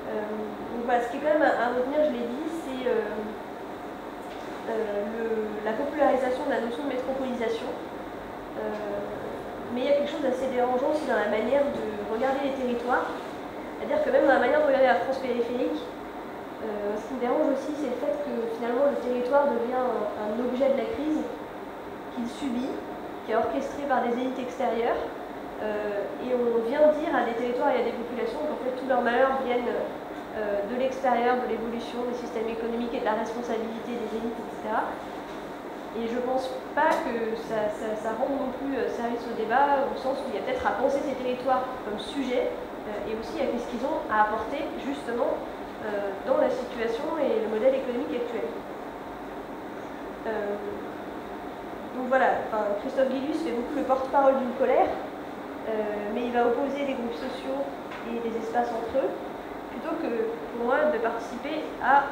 Donc voilà, ce qui est quand même à retenir, je l'ai dit, c'est la popularisation de la notion de métropolisation. Mais il y a quelque chose d'assez dérangeant aussi dans la manière de regarder les territoires. C'est-à-dire que même dans la manière de regarder la France périphérique, ce qui me dérange aussi, c'est le fait que finalement le territoire devient un objet de la crise qu'il subit, qui est orchestré par des élites extérieures. Et on vient dire à des territoires et à des populations qu'en fait tous leurs malheurs viennent de l'extérieur, de l'évolution des systèmes économiques et de la responsabilité des élites, etc. Et je ne pense pas que ça rende non plus service au débat, au sens où il y a peut-être à penser ces territoires comme sujet, et aussi à ce qu'ils ont à apporter justement dans la situation et le modèle économique actuel. Donc voilà, Christophe Guilluy fait beaucoup le porte-parole d'une colère, mais il va opposer les groupes sociaux et les espaces entre eux, plutôt que pour moi de participer à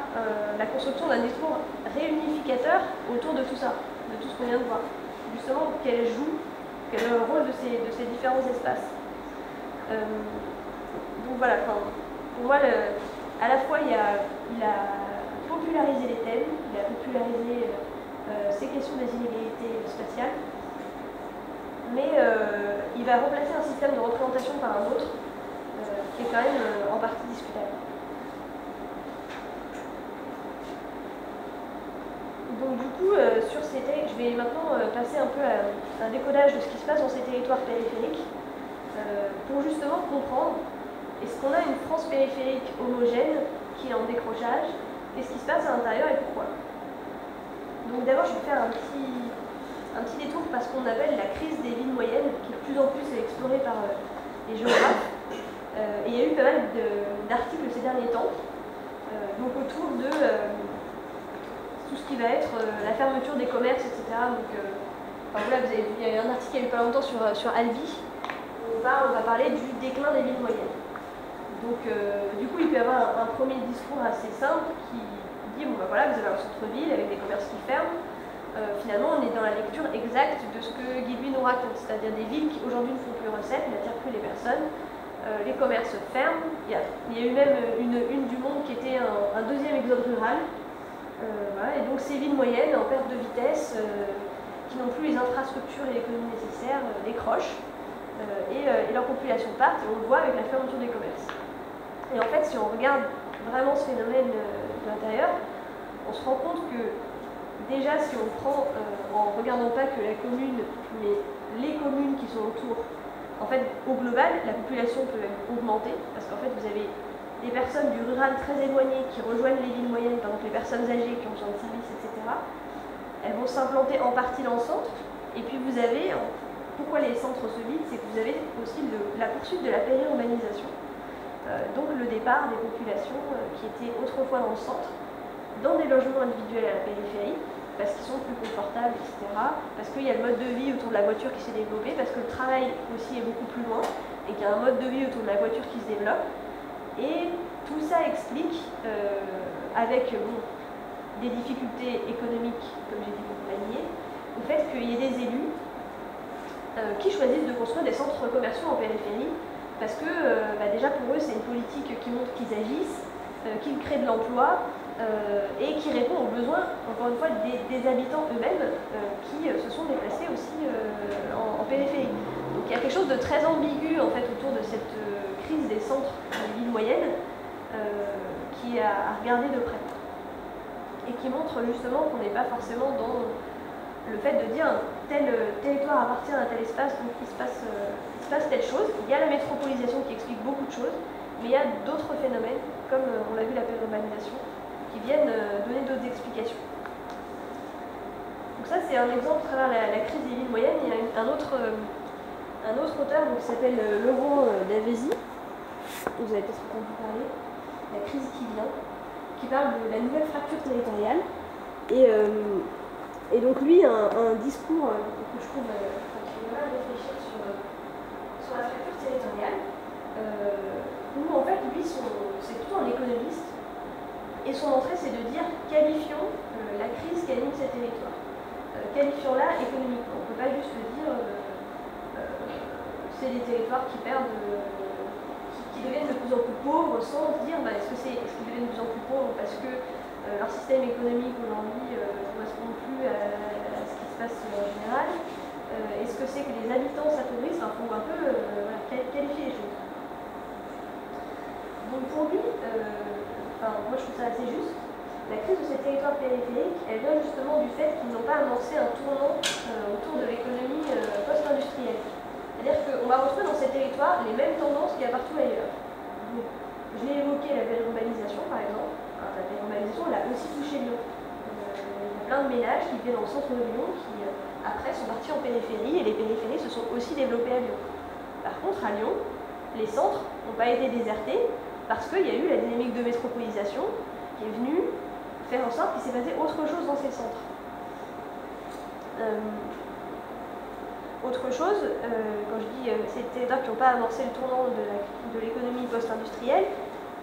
la construction d'un discours réunificateur autour de tout ça, de tout ce qu'on vient de voir. Justement, quel est le rôle de ces différents espaces. Donc voilà, pour moi, à la fois il a popularisé les thèmes, il a popularisé ces questions des inégalités spatiales, mais il va remplacer un système de représentation par un autre, qui est quand même en partie discutable. Donc du coup, sur ces je vais maintenant passer un peu à un décodage de ce qui se passe dans ces territoires périphériques, pour justement comprendre, est-ce qu'on a une France périphérique homogène qui est en décrochage, qu'est-ce qui se passe à l'intérieur et pourquoi. Donc d'abord, je vais faire un petit détour par ce qu'on appelle la crise des villes moyennes, qui de plus en plus est explorée par les géographes. Et il y a eu pas mal d'articles ces derniers temps, donc autour de tout ce qui va être la fermeture des commerces, etc. Donc, voilà, vous avez vu, il y a eu un article il n'y a eu pas longtemps sur Albi, où on va parler du déclin des villes moyennes. Donc, du coup, il peut y avoir un premier discours assez simple qui dit, bon ben voilà, vous avez un centre-ville avec des commerces qui ferment. Finalement, on est dans la lecture exacte de ce que Guilluy nous raconte, c'est-à-dire des villes qui aujourd'hui ne font plus recette, n'attirent plus les personnes. Les commerces ferment. Il y a eu même une du Monde qui était un deuxième exode rural. Voilà, et donc ces villes moyennes en perte de vitesse, qui n'ont plus les infrastructures et l'économie nécessaires, décrochent, et leur population part, et on le voit avec la fermeture des commerces. Et en fait, si on regarde vraiment ce phénomène de l'intérieur, on se rend compte que déjà, si on prend, en ne regardant pas que la commune, mais les communes qui sont autour, en fait, au global, la population peut augmenter, parce qu'en fait, vous avez des personnes du rural très éloignées qui rejoignent les villes moyennes, par exemple les personnes âgées qui ont besoin de services, etc. Elles vont s'implanter en partie dans le centre, et puis vous avez, pourquoi les centres se vident, c'est que vous avez aussi la poursuite de la périurbanisation, donc le départ des populations qui étaient autrefois dans le centre, dans des logements individuels à la périphérie, parce qu'ils sont plus confortables, etc. Parce qu'il y a le mode de vie autour de la voiture qui s'est développé, parce que le travail aussi est beaucoup plus loin, et qu'il y a un mode de vie autour de la voiture qui se développe. Et tout ça explique, avec des difficultés économiques, comme j'ai dit pour Panier, au fait qu'il y ait des élus qui choisissent de construire des centres commerciaux en périphérie, parce que déjà pour eux c'est une politique qui montre qu'ils agissent, qu'ils créent de l'emploi, et qui répond aux besoins, encore une fois, des habitants eux-mêmes qui se sont déplacés aussi en périphérie. Donc il y a quelque chose de très ambigu en fait autour de cette crise des centres des villes moyennes qui est à regarder de près. Et qui montre justement qu'on n'est pas forcément dans le fait de dire tel territoire appartient à tel espace, donc il se passe telle chose. Il y a la métropolisation qui explique beaucoup de choses, mais il y a d'autres phénomènes, comme on l'a vu la périurbanisation, qui viennent donner d'autres explications. Donc ça c'est un exemple à travers la crise des villes moyennes. Il y a un autre auteur qui s'appelle Laurent Davesi, vous avez peut-être entendu parler, La crise qui vient, qui parle de la nouvelle fracture territoriale. Et donc lui un discours que je trouve qui fait vraiment réfléchir sur la fracture territoriale, où en fait lui c'est plutôt un économiste. Et son entrée, c'est de dire qualifions la crise qui anime ces territoires. Qualifions-la économiquement. On ne peut pas juste dire c'est des territoires qui perdent deviennent de plus en plus pauvres sans se dire est-ce qu'ils deviennent de plus en plus pauvres parce que leur système économique aujourd'hui ne correspond plus à ce qui se passe en général. Est-ce que c'est que les habitants s'appauvrissent? Il faut un peu qualifier les choses. Donc pour lui, moi je trouve ça assez juste, la crise de ces territoires périphériques, elle vient justement du fait qu'ils n'ont pas amorcé un tournant autour de l'économie post-industrielle. C'est-à-dire qu'on va retrouver dans ces territoires les mêmes tendances qu'il y a partout ailleurs. Donc, je l'ai évoqué, la urbanisation par exemple. La urbanisation, elle a aussi touché Lyon. Il y a plein de ménages qui vivaient dans le centre de Lyon qui, après, sont partis en périphérie et les périphéries se sont aussi développées à Lyon. Par contre, à Lyon, les centres n'ont pas été désertés parce qu'il y a eu la dynamique de métropolisation qui est venue faire en sorte qu'il s'est passé autre chose dans ces centres. Autre chose, quand je dis ces territoires qui n'ont pas amorcé le tournant de l'économie post-industrielle,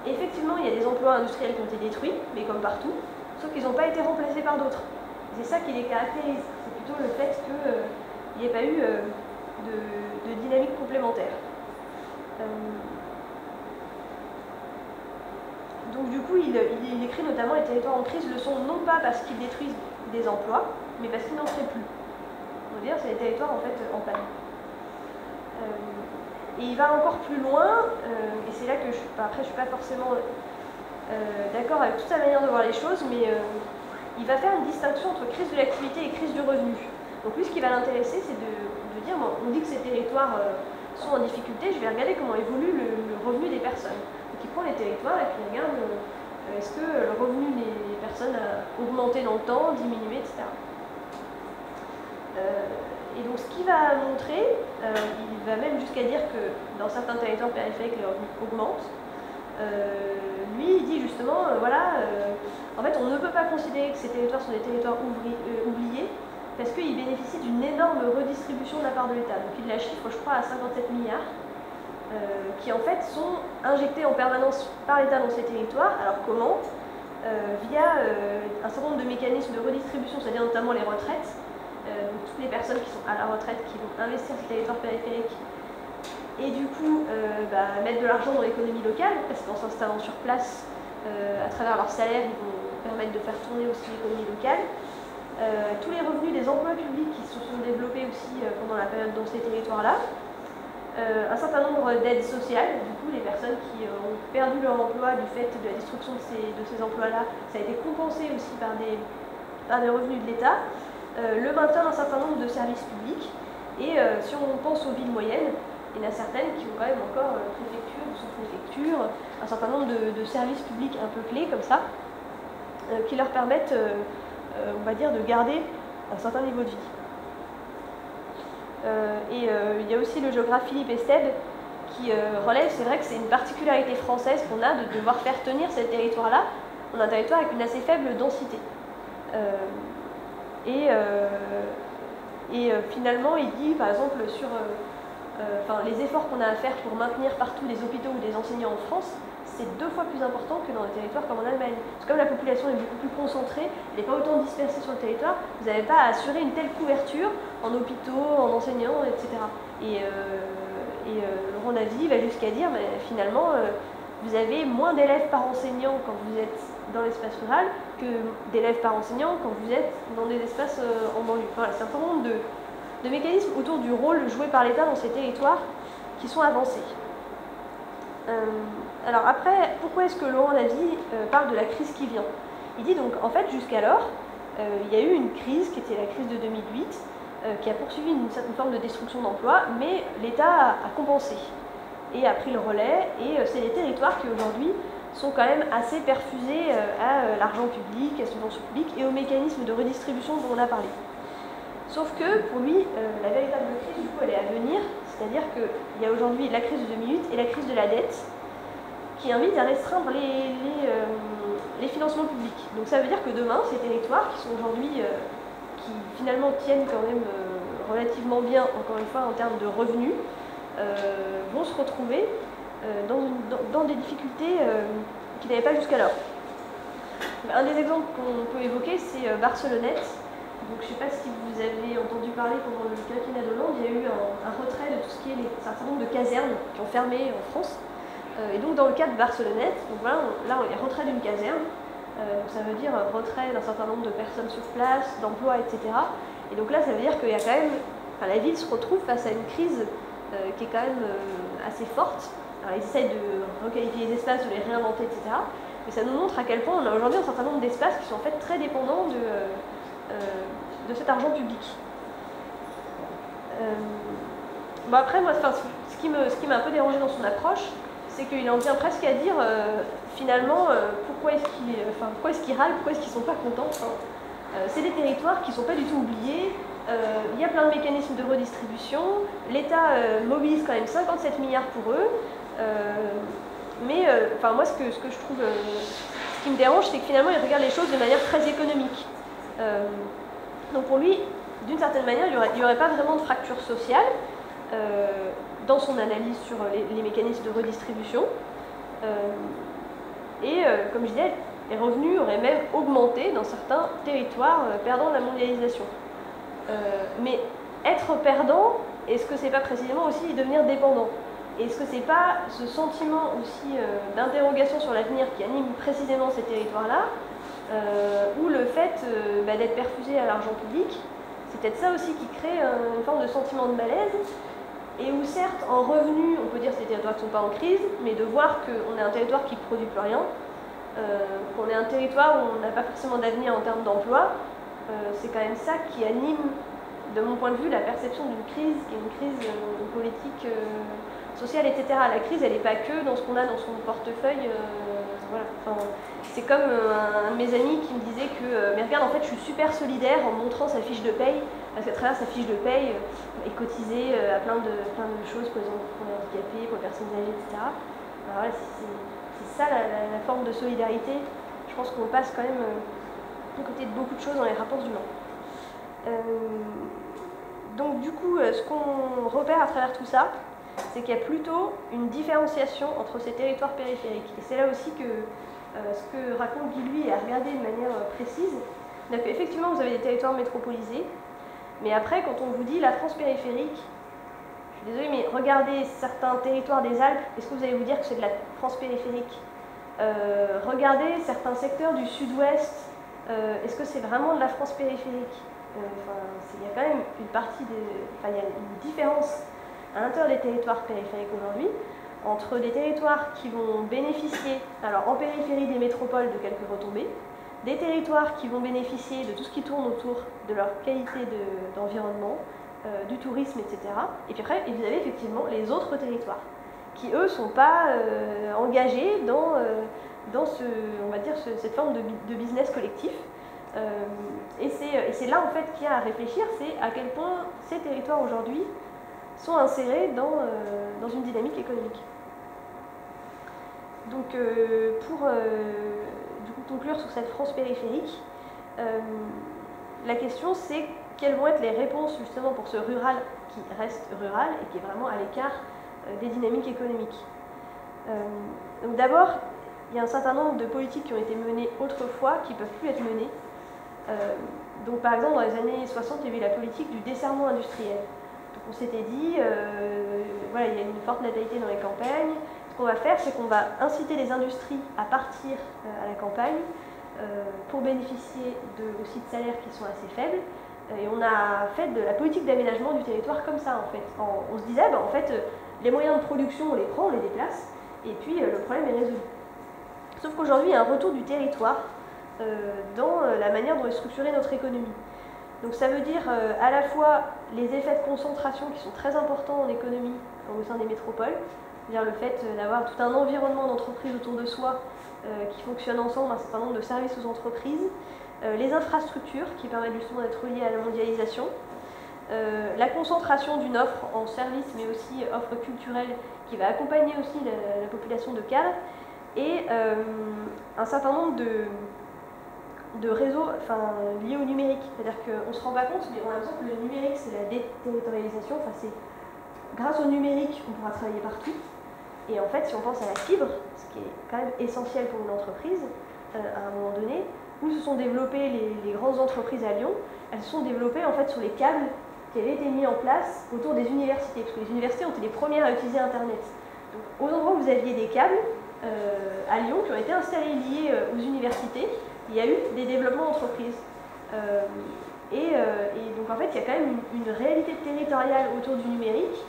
effectivement, il y a des emplois industriels qui ont été détruits, mais comme partout, sauf qu'ils n'ont pas été remplacés par d'autres. C'est ça qui les caractérise, c'est plutôt le fait qu'il n'y ait pas eu de dynamique complémentaire. Donc du coup, il écrit notamment les territoires en crise le sont non pas parce qu'ils détruisent des emplois, mais parce qu'ils n'en seraient plus. On va dire c'est les territoires en fait en panne. Et il va encore plus loin, et c'est là que après je suis pas forcément d'accord avec toute sa manière de voir les choses, mais il va faire une distinction entre crise de l'activité et crise du revenu. Donc lui, ce qui va l'intéresser, c'est de dire, bon, on dit que ces territoires sont en difficulté, je vais regarder comment évolue le revenu des personnes. Donc il prend les territoires et puis il regarde est-ce que le revenu des personnes a augmenté dans le temps, diminué, etc. Et donc ce qu'il va montrer, il va même jusqu'à dire que dans certains territoires périphériques, les revenus augmentent. Lui, il dit justement, en fait, on ne peut pas considérer que ces territoires sont des territoires oubliés, parce qu'ils bénéficient d'une énorme redistribution de la part de l'État. Donc il la chiffre, je crois, à 57 milliards, qui en fait sont injectés en permanence par l'État dans ces territoires. Alors comment? Via un certain nombre de mécanismes de redistribution, c'est-à-dire notamment les retraites. Donc toutes les personnes qui sont à la retraite, qui vont investir sur les territoires périphériques, et du coup mettre de l'argent dans l'économie locale, parce qu'en s'installant sur place, à travers leur salaire, ils vont permettre de faire tourner aussi l'économie locale. Tous les revenus des emplois publics qui se sont développés aussi pendant la période dans ces territoires-là. Un certain nombre d'aides sociales, du coup les personnes qui ont perdu leur emploi du fait de la destruction de ces emplois-là, ça a été compensé aussi par des revenus de l'État. Le maintien d'un certain nombre de services publics, et si on pense aux villes moyennes, il y en a certaines qui ont quand même encore préfecture ou sous-préfecture, un certain nombre de services publics un peu clés comme ça, qui leur permettent, on va dire, de garder un certain niveau de vie. Il y a aussi le géographe Philippe Estève qui relève, c'est vrai que c'est une particularité française qu'on a de devoir faire tenir ces territoires-là. On a un territoire avec une assez faible densité. Finalement, il dit, par exemple, sur les efforts qu'on a à faire pour maintenir partout des hôpitaux ou des enseignants en France, c'est 2 fois plus important que dans des territoires comme en Allemagne. Parce que comme la population est beaucoup plus concentrée, elle n'est pas autant dispersée sur le territoire, vous n'avez pas à assurer une telle couverture en hôpitaux, en enseignants, etc. Laurent Navy va jusqu'à dire, mais finalement, vous avez moins d'élèves par enseignant quand vous êtes dans l'espace rural que d'élèves par enseignant quand vous êtes dans des espaces en banlieue. Voilà, c'est un certain nombre de mécanismes autour du rôle joué par l'État dans ces territoires qui sont avancés. Alors après, pourquoi est-ce que Laurent Navy parle de la crise qui vient? Il dit donc, en fait, jusqu'alors, il y a eu une crise qui était la crise de 2008, qui a poursuivi une certaine forme de destruction d'emplois, mais l'État a compensé et a pris le relais, et c'est les territoires qui aujourd'hui sont quand même assez perfusés à l'argent public, à la subvention publique et aux mécanismes de redistribution dont on a parlé. Sauf que pour lui, la véritable crise, du coup, elle est à venir, c'est-à-dire qu'il y a aujourd'hui la crise de 2008 et la crise de la dette qui invite à restreindre les financements publics. Donc ça veut dire que demain, ces territoires qui sont aujourd'hui, qui finalement tiennent quand même relativement bien, encore une fois, en termes de revenus, vont se retrouver dans des difficultés qu'ils n'avaient pas jusqu'alors. Un des exemples qu'on peut évoquer, c'est Barcelonnette. Donc, je ne sais pas si vous avez entendu parler pendant le quinquennat d'Hollande, il y a eu un retrait de tout ce qui est un certain nombre de casernes qui ont fermé en France. Et donc dans le cas de Barcelonnette, donc voilà, là il y a retrait d'une caserne, donc ça veut dire retrait d'un certain nombre de personnes sur place, d'emplois, etc. Et donc là ça veut dire qu'il y a quand même, la ville se retrouve face à une crise qui est quand même assez forte. Alors ils essayent de requalifier les espaces, de les réinventer, etc. Mais ça nous montre à quel point on a aujourd'hui un certain nombre d'espaces qui sont en fait très dépendants de cet argent public. Bon après, moi, ce qui m'a un peu dérangé dans son approche, c'est qu'il en vient presque à dire finalement pourquoi est-ce qu'ils râlent, pourquoi est-ce qu'ils ne sont pas contents. C'est des territoires qui ne sont pas du tout oubliés. Il y a plein de mécanismes de redistribution. L'État mobilise quand même 57 milliards pour eux. Moi, ce que je trouve, ce qui me dérange, c'est que finalement, il regarde les choses de manière très économique. Donc pour lui, d'une certaine manière, il n'y aurait pas vraiment de fracture sociale dans son analyse sur les mécanismes de redistribution. Comme je disais, les revenus auraient même augmenté dans certains territoires perdant la mondialisation. Mais être perdant, est-ce que c'est pas précisément aussi devenir dépendant? Est-ce que c'est pas ce sentiment aussi d'interrogation sur l'avenir qui anime précisément ces territoires-là, ou le fait d'être perfusé à l'argent public? C'est peut-être ça aussi qui crée une forme de sentiment de malaise, et où certes, en revenu, on peut dire que ces territoires ne sont pas en crise, mais de voir qu'on est un territoire qui ne produit plus rien, qu'on est un territoire où on n'a pas forcément d'avenir en termes d'emploi, c'est quand même ça qui anime, de mon point de vue, la perception d'une crise, qui est une crise politique, sociale, etc. La crise, elle n'est pas que dans ce qu'on a dans son portefeuille. Voilà. C'est comme un de mes amis qui me disait que, mais regarde, en fait, je suis super solidaire en montrant sa fiche de paye, parce qu'à travers sa fiche de paye, est cotisé à plein de choses pour les handicapés, pour les personnes âgées, etc. Alors voilà, c'est ça la forme de solidarité. Je pense qu'on passe quand même à côté de beaucoup de choses dans les rapports humains. Donc du coup, ce qu'on repère à travers tout ça, c'est qu'il y a plutôt une différenciation entre ces territoires périphériques. Et c'est là aussi que ce que raconte Guy Lui est à regarder de manière précise. Donc effectivement, vous avez des territoires métropolisés, mais après, quand on vous dit la France périphérique, je suis désolée, mais regardez certains territoires des Alpes, est-ce que vous allez vous dire que c'est de la France périphérique? Regardez certains secteurs du sud-ouest, est-ce que c'est vraiment de la France périphérique? Il y a quand même une partie il y a une différence à l'intérieur des territoires périphériques aujourd'hui, entre des territoires qui vont bénéficier, alors en périphérie des métropoles, de quelques retombées, des territoires qui vont bénéficier de tout ce qui tourne autour de leur qualité d'environnement, du tourisme, etc. Et puis après, vous avez effectivement les autres territoires, qui eux ne sont pas engagés dans on va dire, cette forme de business collectif. Et c'est là en fait qu'il y a à réfléchir, c'est à quel point ces territoires aujourd'hui sont insérés dans une dynamique économique. Donc pour du coup, conclure sur cette France périphérique, la question c'est quelles vont être les réponses justement pour ce rural qui reste rural et qui est vraiment à l'écart des dynamiques économiques. Donc d'abord, il y a un certain nombre de politiques qui ont été menées autrefois qui ne peuvent plus être menées. Donc par exemple dans les années 60, il y avait la politique du desserrement industriel. Donc on s'était dit, voilà, il y a une forte natalité dans les campagnes. Ce qu'on va faire, c'est qu'on va inciter les industries à partir à la campagne pour bénéficier aussi de salaires qui sont assez faibles. Et on a fait de la politique d'aménagement du territoire comme ça en fait. On se disait, en fait, les moyens de production, on les prend, on les déplace, et puis le problème est résolu. Sauf qu'aujourd'hui, il y a un retour du territoire dans la manière dont est structurée notre économie. Donc ça veut dire à la fois les effets de concentration qui sont très importants en économie au sein des métropoles, c'est-à-dire le fait d'avoir tout un environnement d'entreprise autour de soi qui fonctionne ensemble, un certain nombre de services aux entreprises, les infrastructures qui permettent justement d'être liées à la mondialisation, la concentration d'une offre en services mais aussi offre culturelle qui va accompagner aussi la population de cadres, et un certain nombre de réseaux liés au numérique. C'est-à-dire qu'on ne se rend pas compte, mais on a l'impression que le numérique c'est la déterritorialisation, c'est grâce au numérique qu'on pourra travailler partout. Et en fait, si on pense à la fibre, ce qui est quand même essentiel pour une entreprise, à un moment donné, où se sont développées les grandes entreprises à Lyon, elles se sont développées en fait sur les câbles qui avaient été mis en place autour des universités, parce que les universités ont été les premières à utiliser Internet. Donc, aux endroits où vous aviez des câbles, à Lyon, qui ont été installés liés aux universités, il y a eu des développements d'entreprises. Et donc en fait, il y a quand même une réalité territoriale autour du numérique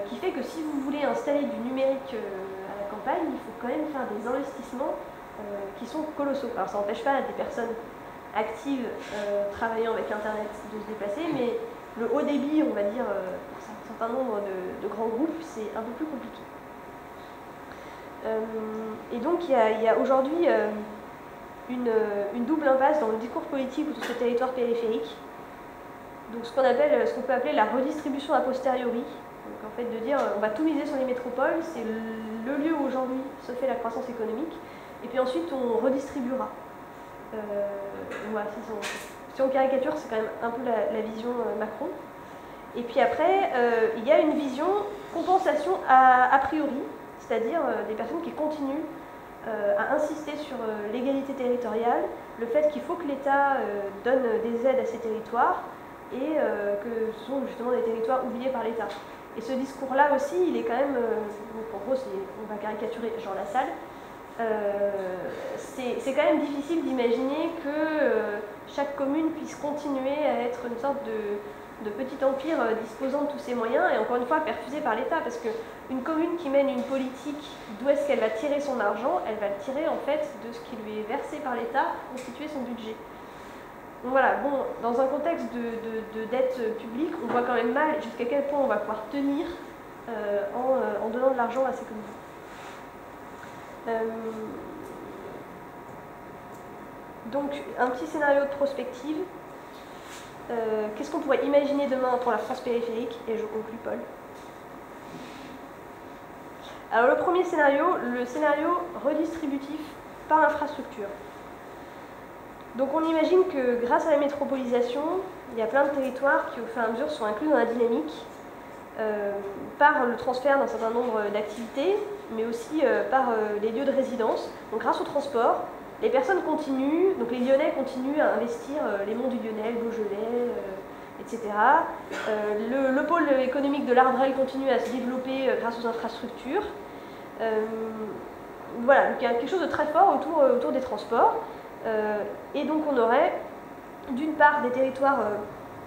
qui fait que si vous voulez installer du numérique à la campagne, il faut quand même faire des investissements qui sont colossaux. Alors ça n'empêche pas des personnes actives travaillant avec Internet de se déplacer, mais le haut débit, on va dire, pour un certain nombre de grands groupes, c'est un peu plus compliqué. Et donc il y a aujourd'hui une double impasse dans le discours politique autour de ce territoire périphérique. Donc ce qu'on peut appeler la redistribution a posteriori. Donc en fait de dire on va tout miser sur les métropoles, c'est le lieu où aujourd'hui se fait la croissance économique, et puis ensuite on redistribuera. Voilà, si on caricature, c'est quand même un peu la vision Macron. Et puis après, il y a une vision compensation a priori, c'est-à-dire des personnes qui continuent à insister sur l'égalité territoriale, le fait qu'il faut que l'État donne des aides à ces territoires et que ce sont justement des territoires oubliés par l'État. Et ce discours-là aussi, il est quand même, en gros, on va caricaturer Jean Lassalle, c'est quand même difficile d'imaginer que chaque commune puisse continuer à être une sorte de petit empire disposant de tous ses moyens et encore une fois perfusé par l'État, parce qu'une commune qui mène une politique d'où est-ce qu'elle va tirer son argent, elle va le tirer en fait de ce qui lui est versé par l'État pour constituer son budget. Donc voilà, bon, dans un contexte de dette publique, on voit quand même mal jusqu'à quel point on va pouvoir tenir en donnant de l'argent à ces communes. Donc un petit scénario de prospective. Qu'est-ce qu'on pourrait imaginer demain pour la France périphérique? Et je conclus, Paul. Alors le premier scénario, le scénario redistributif par infrastructure. Donc on imagine que grâce à la métropolisation, il y a plein de territoires qui au fur et à mesure sont inclus dans la dynamique par le transfert d'un certain nombre d'activités, mais aussi par les lieux de résidence. Donc grâce au transport, les personnes continuent, donc les Lyonnais continuent à investir les monts du Lyonnais, le Beaujolais, etc. Le pôle économique de l'Ardrel continue à se développer grâce aux infrastructures. Voilà, donc il y a quelque chose de très fort autour des transports. Et donc on aurait d'une part des territoires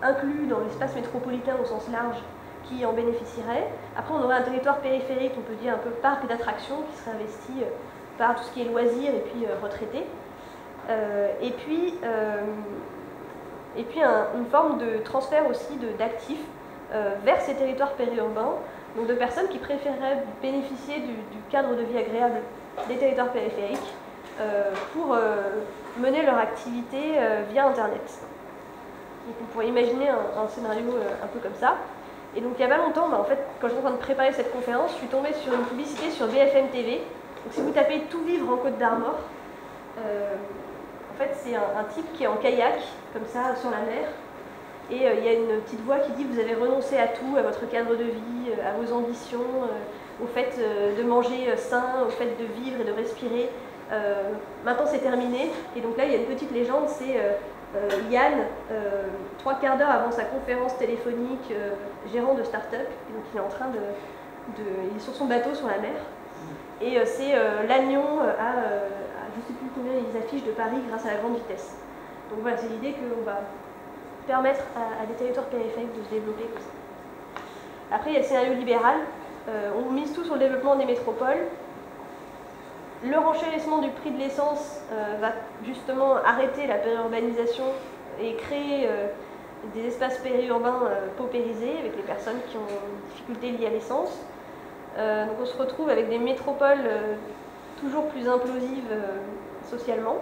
inclus dans l'espace métropolitain au sens large qui en bénéficieraient. Après on aurait un territoire périphérique, on peut dire un peu parc d'attractions qui serait investi par tout ce qui est loisirs et puis retraités. Et puis une forme de transfert aussi d'actifs vers ces territoires périurbains, donc de personnes qui préféreraient bénéficier du cadre de vie agréable des territoires périphériques pour mener leur activité via Internet. Donc on pourrait imaginer un scénario un peu comme ça. Et donc il n'y a pas longtemps, en fait, quand j'étais en train de préparer cette conférence, je suis tombée sur une publicité sur BFM TV. Donc si vous tapez « Tout vivre en Côte d'Armor », en fait c'est un type qui est en kayak, comme ça, sur la mer. Et il y a une petite voix qui dit « Vous avez renoncé à tout, à votre cadre de vie, à vos ambitions, au fait de manger sain, au fait de vivre et de respirer. Maintenant c'est terminé. » Et donc là il y a une petite légende, c'est Yann, 3 quarts d'heure avant sa conférence téléphonique, gérant de start-up, et donc il est en train il est sur son bateau sur la mer. Et c'est Lannion à je ne sais plus combien ils affichent de Paris grâce à la grande vitesse. Donc voilà, c'est l'idée qu'on va permettre à des territoires périphériques de se développer comme ça. Après, il y a le scénario libéral. On mise tout sur le développement des métropoles. Le renchérissement du prix de l'essence va justement arrêter la périurbanisation et créer des espaces périurbains paupérisés avec les personnes qui ont des difficultés liées à l'essence. Donc on se retrouve avec des métropoles toujours plus implosives socialement,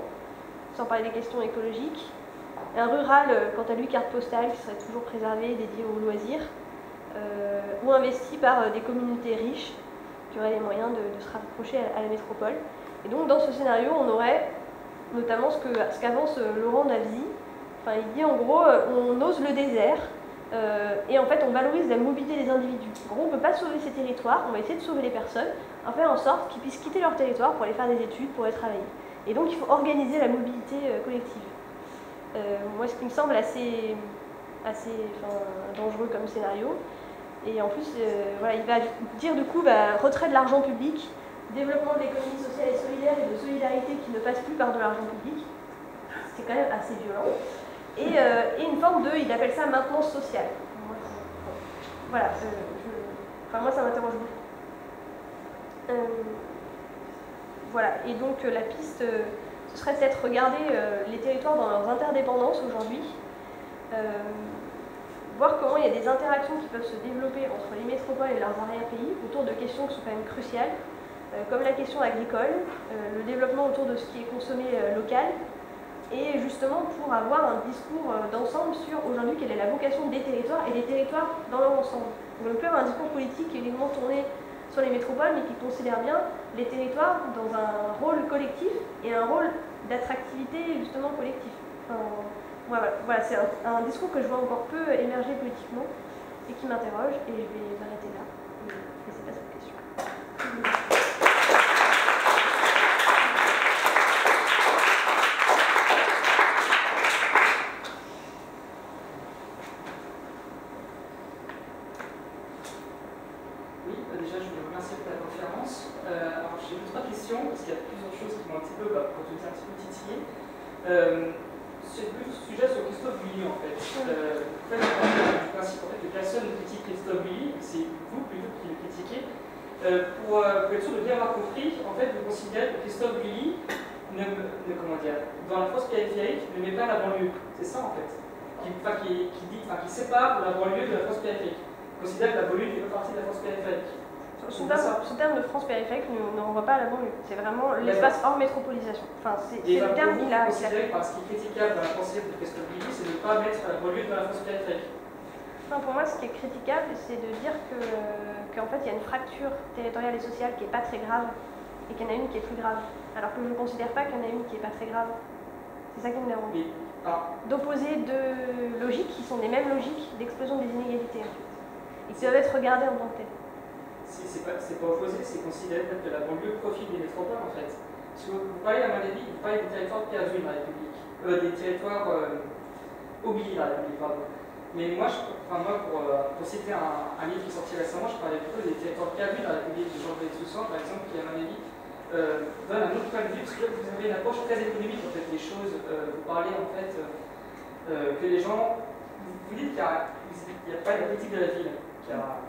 sans parler des questions écologiques. Un rural, quant à lui, carte postale, qui serait toujours préservé, dédié aux loisirs, ou investi par des communautés riches qui auraient les moyens de se rapprocher à la métropole. Et donc dans ce scénario, on aurait notamment ce qu'avance Laurent Navzy. Enfin, il dit en gros, on ose le désert, et en fait on valorise la mobilité des individus. En gros, on ne peut pas sauver ces territoires, on va essayer de sauver les personnes, en faire en sorte qu'ils puissent quitter leur territoire pour aller faire des études, pour aller travailler. Et donc il faut organiser la mobilité collective. Moi, ce qui me semble assez dangereux comme scénario. Et en plus, voilà, il va dire du coup retrait de l'argent public, développement de l'économie sociale et solidaire et de solidarité qui ne passe plus par de l'argent public. C'est quand même assez violent. Et une forme de, il appelle ça maintenance sociale. Voilà, moi ça m'interroge beaucoup. Voilà, et donc la piste, ce serait peut-être regarder les territoires dans leurs interdépendances aujourd'hui, voir comment il y a des interactions qui peuvent se développer entre les métropoles et leurs arrière-pays autour de questions qui sont quand même cruciales, comme la question agricole, le développement autour de ce qui est consommé local, et justement pour avoir un discours d'ensemble sur aujourd'hui quelle est la vocation des territoires et des territoires dans leur ensemble. On ne peut plus avoir un discours politique qui est uniquement tourné sur les métropoles, mais qui considère bien les territoires dans un rôle collectif et un rôle d'attractivité justement collectif. Voilà, c'est un discours que je vois encore peu émerger politiquement et qui m'interroge, et je vais m'arrêter là et laisser passer aux questions. Déjà, je vous remercie pour la conférence. Alors, j'ai 2-3 questions, parce qu'il y a plusieurs choses qui m'ont un petit peu, pour te dire, un petit peu titillé. C'est plus le sujet sur Christophe Guilly, en fait. Vous faites du principe en fait, que personne ne critique Christophe Guilly, c'est vous plutôt qui le critiquez. Pour être sûr de bien avoir compris, en fait, vous considérez que Christophe Guilly, dans la France périphérique, ne met pas la banlieue. C'est ça, en fait. Qui sépare la banlieue de la France périphérique. Considère que la banlieue ne fait pas partie de la France périphérique. Ce terme de France périphérique ne renvoie pas à la banlieue. C'est vraiment l'espace hors métropolisation. Enfin, c'est le terme qu'il a. Ce qui est critiquable dans la pensée de Christophe Guilly, c'est de ne pas mettre la banlieue dans la France périphérique. Non, pour moi, ce qui est critiquable, c'est de dire qu'en fait, il y a une fracture territoriale et sociale qui n'est pas très grave et qu'il y en a une qui est plus grave. Alors que je ne considère pas qu'il y en a une qui n'est pas très grave. C'est ça qui me dérange. D'opposer deux logiques qui sont les mêmes logiques d'explosion des inégalités, en fait. Et qui doivent être regardées en tant que telles. C'est pas opposé, c'est considérer que la banlieue profite des métropoles, en fait. Si vous parlez, à mon avis, vous parlez des territoires perdus dans la République, des territoires oubliés dans la République, pardon. Mais moi, pour citer un livre qui est sorti récemment, je parlais plutôt des territoires perdus dans la République de Jean-Claude Toussaint, par exemple, qui, à mon avis, donne un autre point de vue, parce que vous avez une approche très économique, en fait, des choses. Vous parlez, en fait, que les gens. Vous dites qu'il n'y a pas de politique de la ville, qu'il y a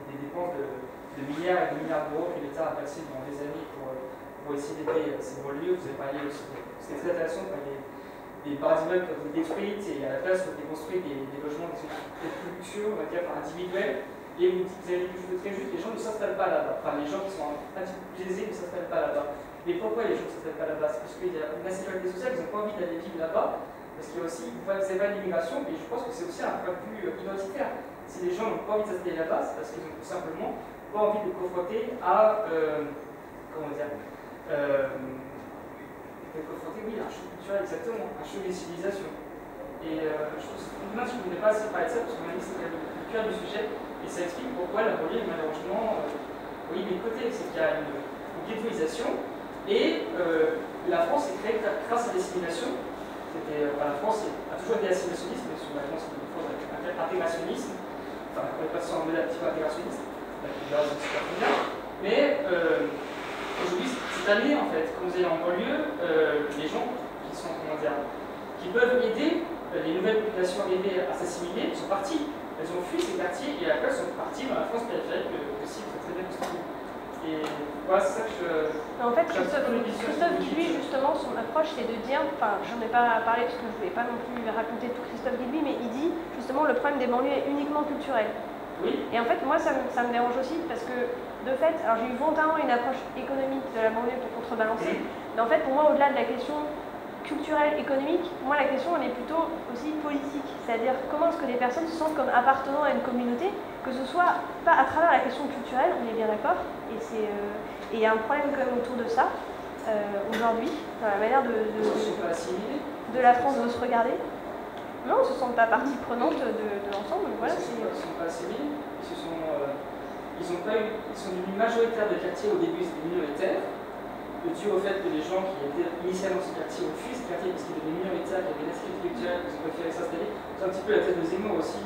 des dépenses de milliards et de milliards d'euros que l'État a passé pendant des années pour essayer d'aider ces banlieues. Vous avez parlé aussi, c'était très intéressant quand les paradigmes peuvent être détruits et à la place vous avez construit des logements qui sont peut-être plus luxueux, on va dire, individuels. Et vous avez dit quelque chose de très juste, les gens ne s'installent pas là-bas. Enfin, les gens qui sont un petit peu plus aisés ne s'installent pas là-bas. Mais pourquoi les gens ne s'installent pas là-bas? C'est parce qu'il y a une insécurité sociale, ils n'ont pas envie d'aller vivre là-bas. Parce qu'il y a aussi, vous n'avez pas l'immigration, et je pense que c'est aussi un point de vue identitaire. Si les gens n'ont pas envie de s'installer là-bas, c'est parce qu'ils n'ont tout simplement pas envie de confronter à, comment dire, oui, un choc culturel, exactement, un choc des civilisations. Et je trouve que je ne voulais pas assez parler de ça, parce qu'on a dit que c'était le cœur du sujet, et ça explique pourquoi la banlieue, malheureusement, oui, des côtés, c'est qu'il y a une ghettoisation, et la France est créée grâce à l'assimilation. La France a toujours été assimilationniste, mais sur la France, il faut intégrationnisme, enfin, on ne peut pas se rendre un petit peu intégrationniste, mais aujourd'hui, cette année, en fait, comme vous avez en banlieue, les gens qui sont, qui peuvent aider les nouvelles populations aidées à s'assimiler sont partis. Elles ont fui ces quartiers et après elles sont parties dans la France périphérique aussi très bien construite. Et voilà, c'est ça que je. En fait, Christophe Guilluy, justement, son approche, c'est de dire, enfin, j'en ai pas parlé parce que je ne voulais pas non plus raconter tout Christophe Guilluy, mais il dit, justement, le problème des banlieues est uniquement culturel. Oui. Et en fait, moi, ça me dérange aussi parce que, de fait, alors j'ai eu volontairement une approche économique de la banlieue pour contrebalancer, mais en fait, pour moi, au-delà de la question culturelle, économique, pour moi, la question, elle est plutôt aussi politique. C'est-à-dire, comment est-ce que les personnes se sentent comme appartenant à une communauté, que ce soit pas à travers la question culturelle, on est bien d'accord, et il y a un problème quand même autour de ça, aujourd'hui, dans la manière de la France de se regarder. Non, ils ne se sentent pas partie prenante de l'ensemble. Voilà, ils ne sont pas assimilés, ils sont devenus majoritaires de quartier au début, c'était minoritaire. Dû au fait que les gens qui étaient initialement dans ce quartier ont fui ce quartier parce qu'il devenait minoritaire, qu'il y avait une insécurité culturelle, qu'ils ont préféré s'installer. C'est un petit peu la thèse de Zemmour aussi,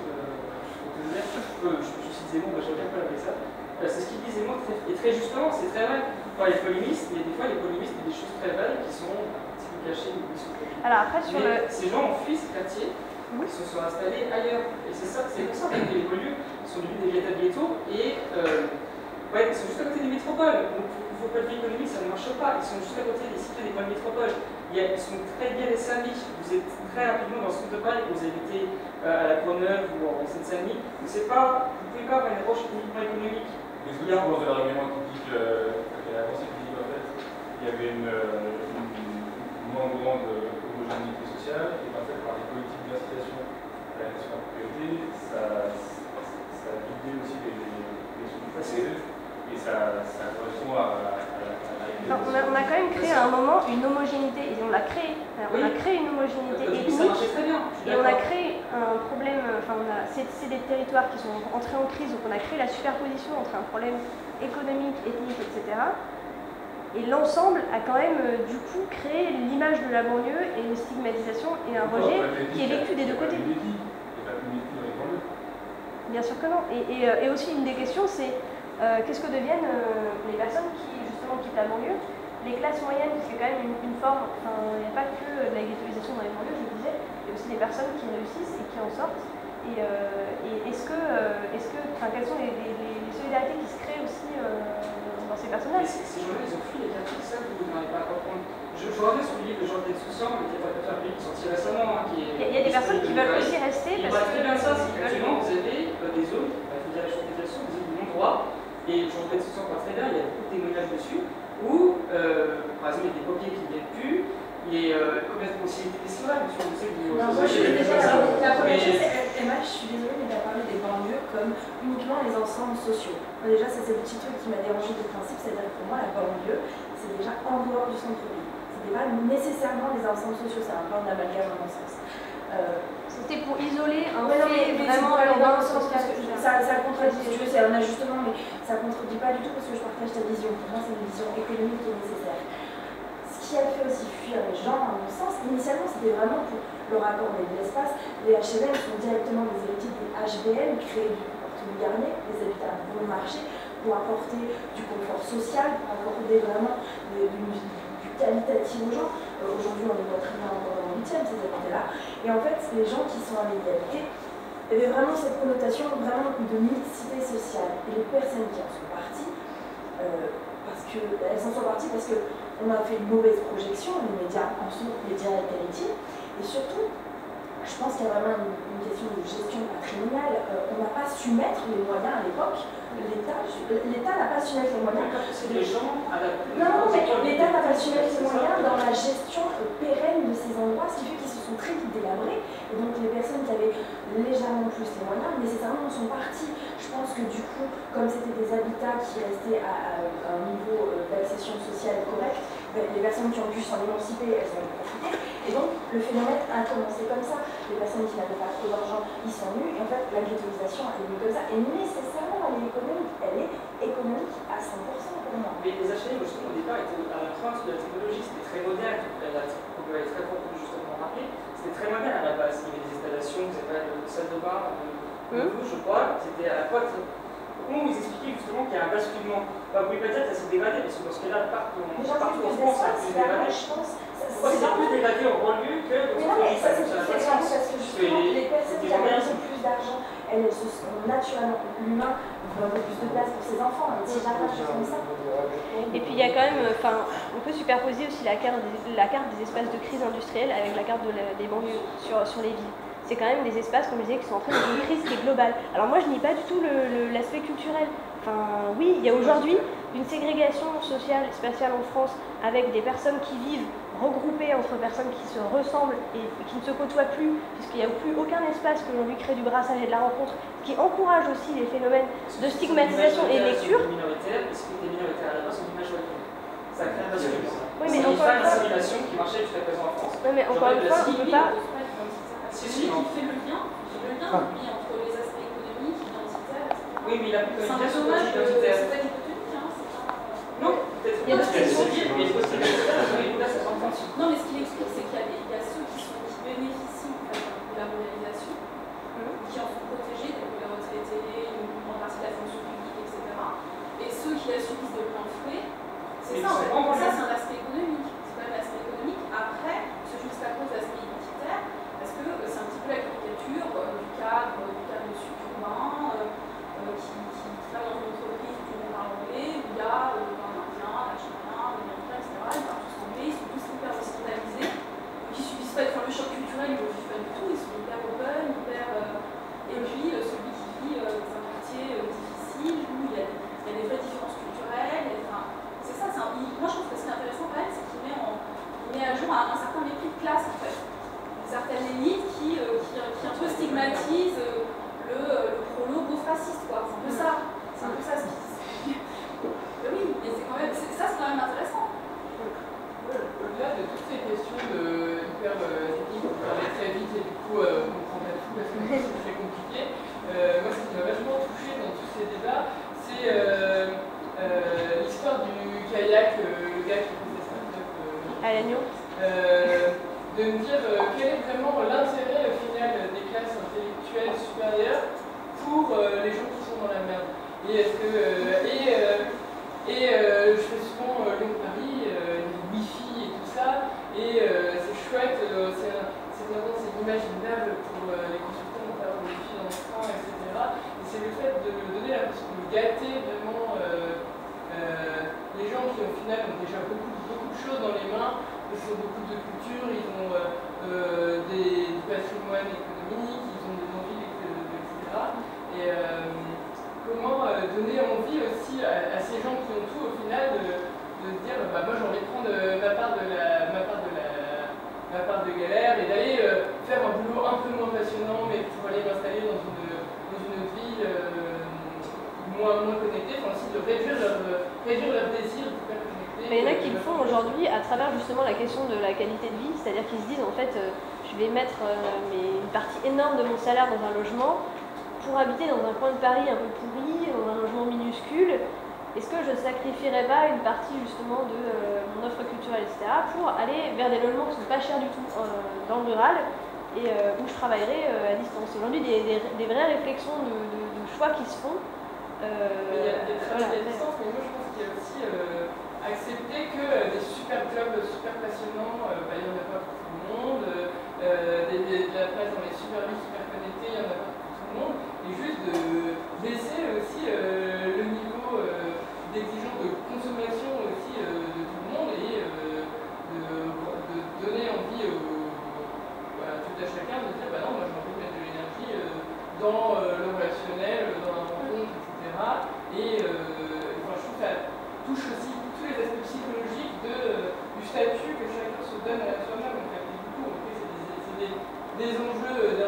je suis Zemmour, je reviens pas avec ça. C'est ce qu'il dit Zemmour, et très justement, c'est très vrai. Par les polémistes, il y a des fois les polémistes disent des choses très vraies qui sont un petit peu cachées, qui sont cachées. Alors après, sur mais ces gens ont fui ce quartier, ils se sont installés ailleurs. Et c'est pour ça que les banlieues sont devenus des véritables ghettos et ils sont juste à côté des métropoles. Donc il ne faut pas le dire économique, ça ne marche pas. Ils sont juste à côté des cités des grandes métropoles. Ils sont très bien desservis. Vous êtes très rapidement dans ce centre de Paris, vous habitez à la Courneuve ou en Seine-Saint-Denis. Vous ne pouvez pas avoir une approche uniquement économique. Est-ce que tu penses de l'argument qui dit qu'elle a avancé qui dit qu'en fait il y avait une moins grande homogénéité sociale et qu'en fait par les politiques d'incitation à la nation en propriété, ça a vidé aussi les sous du passé et ça correspond à la on a quand même créé à un moment une homogénéité, et on l'a créé. On a créé une homogénéité ethnique, et on a créé un problème, c'est des territoires qui sont entrés en crise, donc on a créé la superposition entre un problème économique, ethnique, etc. Et l'ensemble a quand même, du coup, créé l'image de la banlieue et une stigmatisation et un rejet qui est vécu des deux côtés. Bien sûr que non. Et aussi, une des questions, c'est qu'est-ce que deviennent les personnes qui, justement, quittent la banlieue? Les classes moyennes, qui fait quand même une forme, il n'y a pas que de la ghettoisation dans les banlieues, je le disais, il y a aussi des personnes qui réussissent et qui en sortent. Et quelles sont les solidarités qui se créent aussi dans ces personnes-là? Ces gens-là, ils ont fui les quartiers, ça, vous n'arrivez pas à comprendre. Je reviens sur le livre de Jean-Pierre Soussant, qui est pas un livre qui est sorti récemment. Il y a des personnes qui veulent aussi rester parce que. Très bien ça, c'est qu'actuellement, vous avez des zones, il faut dire la gentrification, vous avez du non-droit, et Jean-Pierre Soussant voit très bien, il y a beaucoup de témoignages dessus, où, par exemple, il y a des pompiers qui ne viennent plus, et combien de possibilités d'esclavage, monsieur, vous savez, vous. Non, moi je suis déjà la première chose, c'est Emma, je suis désolée, mais tu as parlé des banlieues comme uniquement les ensembles sociaux. Moi, déjà, ça c'est le petit truc qui m'a dérangé de principe, c'est-à-dire que pour moi, la banlieue, c'est déjà en dehors du centre-ville. C'était pas nécessairement les ensembles sociaux, c'est un peu un amalgame à mon sens. C'était pour isoler un mais vraiment dans le sens parce que ça contredit, si tu veux, c'est un ajustement, mais ça contredit pas du tout parce que je partage ta vision. Pour moi, c'est une vision économique qui est nécessaire. Ce qui a fait aussi fuir les gens, à mon sens, initialement, c'était vraiment pour leur accorder de l'espace. Les HLM sont directement des héritiers des HBL créés du Porte Garnier, les habitats bon marché, pour apporter du confort social, pour apporter vraiment du qualitatif aux gens. Aujourd'hui, on les voit très bien encore dans le 8e, ces habitats-là. Et en fait, les gens qui sont à l'égalité, il y avait vraiment cette connotation vraiment de mixité sociale. Et les personnes qui en sont parties, elles en sont parties parce qu'on a fait une mauvaise projection, les médias en sont médias qualité. Et surtout, je pense qu'il y a vraiment une question de gestion patrimoniale. On n'a pas su mettre les moyens à l'époque. L'État n'a pas su mettre les moyens. Les gens non, mais l'État n'a pas su mettre les moyens dans la gestion pérenne de ces endroits, ce qui fait qu'ils se sont très vite délabrés. Et donc les personnes qui avaient légèrement plus les moyens, nécessairement sont parties. Je pense que du coup, comme c'était des habitats qui restaient à un niveau d'accession sociale correct, les personnes qui ont pu s'en émanciper, elles ont profité. Et donc le phénomène a commencé comme ça. Les personnes qui n'avaient pas trop d'argent, ils sont venus. Et en fait, la ghettoisation est venue comme ça. Et nécessairement, elle est économique à 100% pour moi. Mais les HLM, justement, au départ, étaient à la pointe de la technologie. C'était très moderne. On peut être très fort pour justement rappeler. C'était très moderne à la base. Il y avait des installations, vous avez la salle de bain, je crois. C'était à la pointe. Comment vous expliquez justement qu'il y a un basculement? Vous pouvez pas dire que ça s'est dégradé, parce que dans ce cas-là, partout en France, ça s'est dégradé. Pourquoi c'est plus dégradé en banlieue que dans non, mais ça c'est parce que justement, les personnes qui avaient un peu plus d'argent, elles se sont naturellement, l'humain veut un peu plus de place pour ses enfants, un petit jardin, choses comme ça. Et puis il y a quand même, on peut superposer aussi la carte des espaces de crise industrielle avec la carte des banlieues sur les villes. C'est quand même des espaces, comme je disais, qui sont entrés dans une crise qui est globale. Alors moi, je nie pas du tout l'aspect culturel. Enfin, oui, il y a aujourd'hui une ségrégation sociale spatiale en France avec des personnes qui vivent regroupées entre personnes qui se ressemblent et qui ne se côtoient plus, puisqu'il n'y a plus aucun espace que l'on lui crée du brassage et de la rencontre, qui encourage aussi les phénomènes de stigmatisation et de lecture. Minoritaires, et ce qui était minoritaire à la base sont des majorités. Ça crée un basculement. Oui, mais encore une fois, l'assimilation qui marchait jusqu'à présent en France. Oui, mais encore une fois, on ne peut pas. C'est lui qui fait le lien, entre les aspects économiques, identitaires, etc. Oui, mais il a plus de communication identitaire. C'est pas dichotomique, hein, c'est pas... Non, peut-être Il y a d'autres possibilités, mais là, ça s'entend. Non, mais ce qu'il explique, c'est qu'il y a ceux qui bénéficient en fait, de la mondialisation, qui en sont protégés, des retraités, multiculturels, ils ne vivent pas du tout, ils sont hyper open, hyper. Et puis celui qui vit dans un quartier difficile, où il y a des vraies différences culturelles. C'est ça, moi je trouve que ce qui est intéressant quand même, c'est qu'il met à jour un certain mépris de classe en fait. Une certaine élite qui un peu stigmatise le prolo beauf-raciste, quoi. C'est un peu ça. C'est un peu ça ce qui. Oui, mais c'est quand même intéressant. Au-delà de toutes ces questions hyper techniques, on parlait très vite et du coup on comprend pas tout parce que c'est très compliqué. Moi, ce qui m'a vachement touché dans tous ces débats, c'est l'histoire du kayak, le gars qui faisait ça. À l'agneau. De me dire quel est vraiment l'intérêt au final des classes intellectuelles supérieures pour les gens qui sont dans la merde. Et est-ce que je fais souvent Lyon-Paris, Wi-Fi et tout ça, et c'est chouette, c'est inimaginable pour les consultants d'avoir le Wi-Fi dans le train, etc. Et c'est le fait de donner l'impression de gâter vraiment les gens qui au final ont déjà beaucoup de choses dans les mains. Ils ont beaucoup de culture, ils ont du patrimoine économique, ils ont des envies, etc. Et comment donner envie aussi à ces gens qui ont tout au final de se dire bah, moi j'ai envie de prendre ma part de galère et d'aller faire un boulot un peu moins passionnant mais pour aller m'installer dans une ville moins connectée, enfin aussi de réduire leur désir de faire connecter. Mais il y en a qui le font aujourd'hui à travers justement la question de la qualité de vie, c'est-à-dire qu'ils se disent en fait je vais mettre une partie énorme de mon salaire dans un logement pour habiter dans un coin de Paris un peu pourri, dans un logement minuscule. Est-ce que je sacrifierais pas une partie justement de mon offre culturelle, etc. pour aller vers des logements qui ne sont pas chers du tout dans le rural et où je travaillerai à distance. Aujourd'hui, des vraies réflexions de choix qui se font. Il y a des travails à distance, mais moi je pense qu'il y a aussi accepter que des super jobs super passionnants, il n'y en a pas pour tout le monde, de la place dans les super villes super connectées, il n'y en a pas pour tout le monde, et juste de baisser aussi le niveau d'exigence de consommation aussi de tout le monde et de donner envie à tout à chacun de dire bah non, moi j'ai envie de mettre de l'énergie dans le relationnel, dans la rencontre, etc. Et enfin, je trouve que ça touche aussi tous les aspects psychologiques du statut que chacun se donne à soi-même. En fait. Et du coup, c'est des enjeux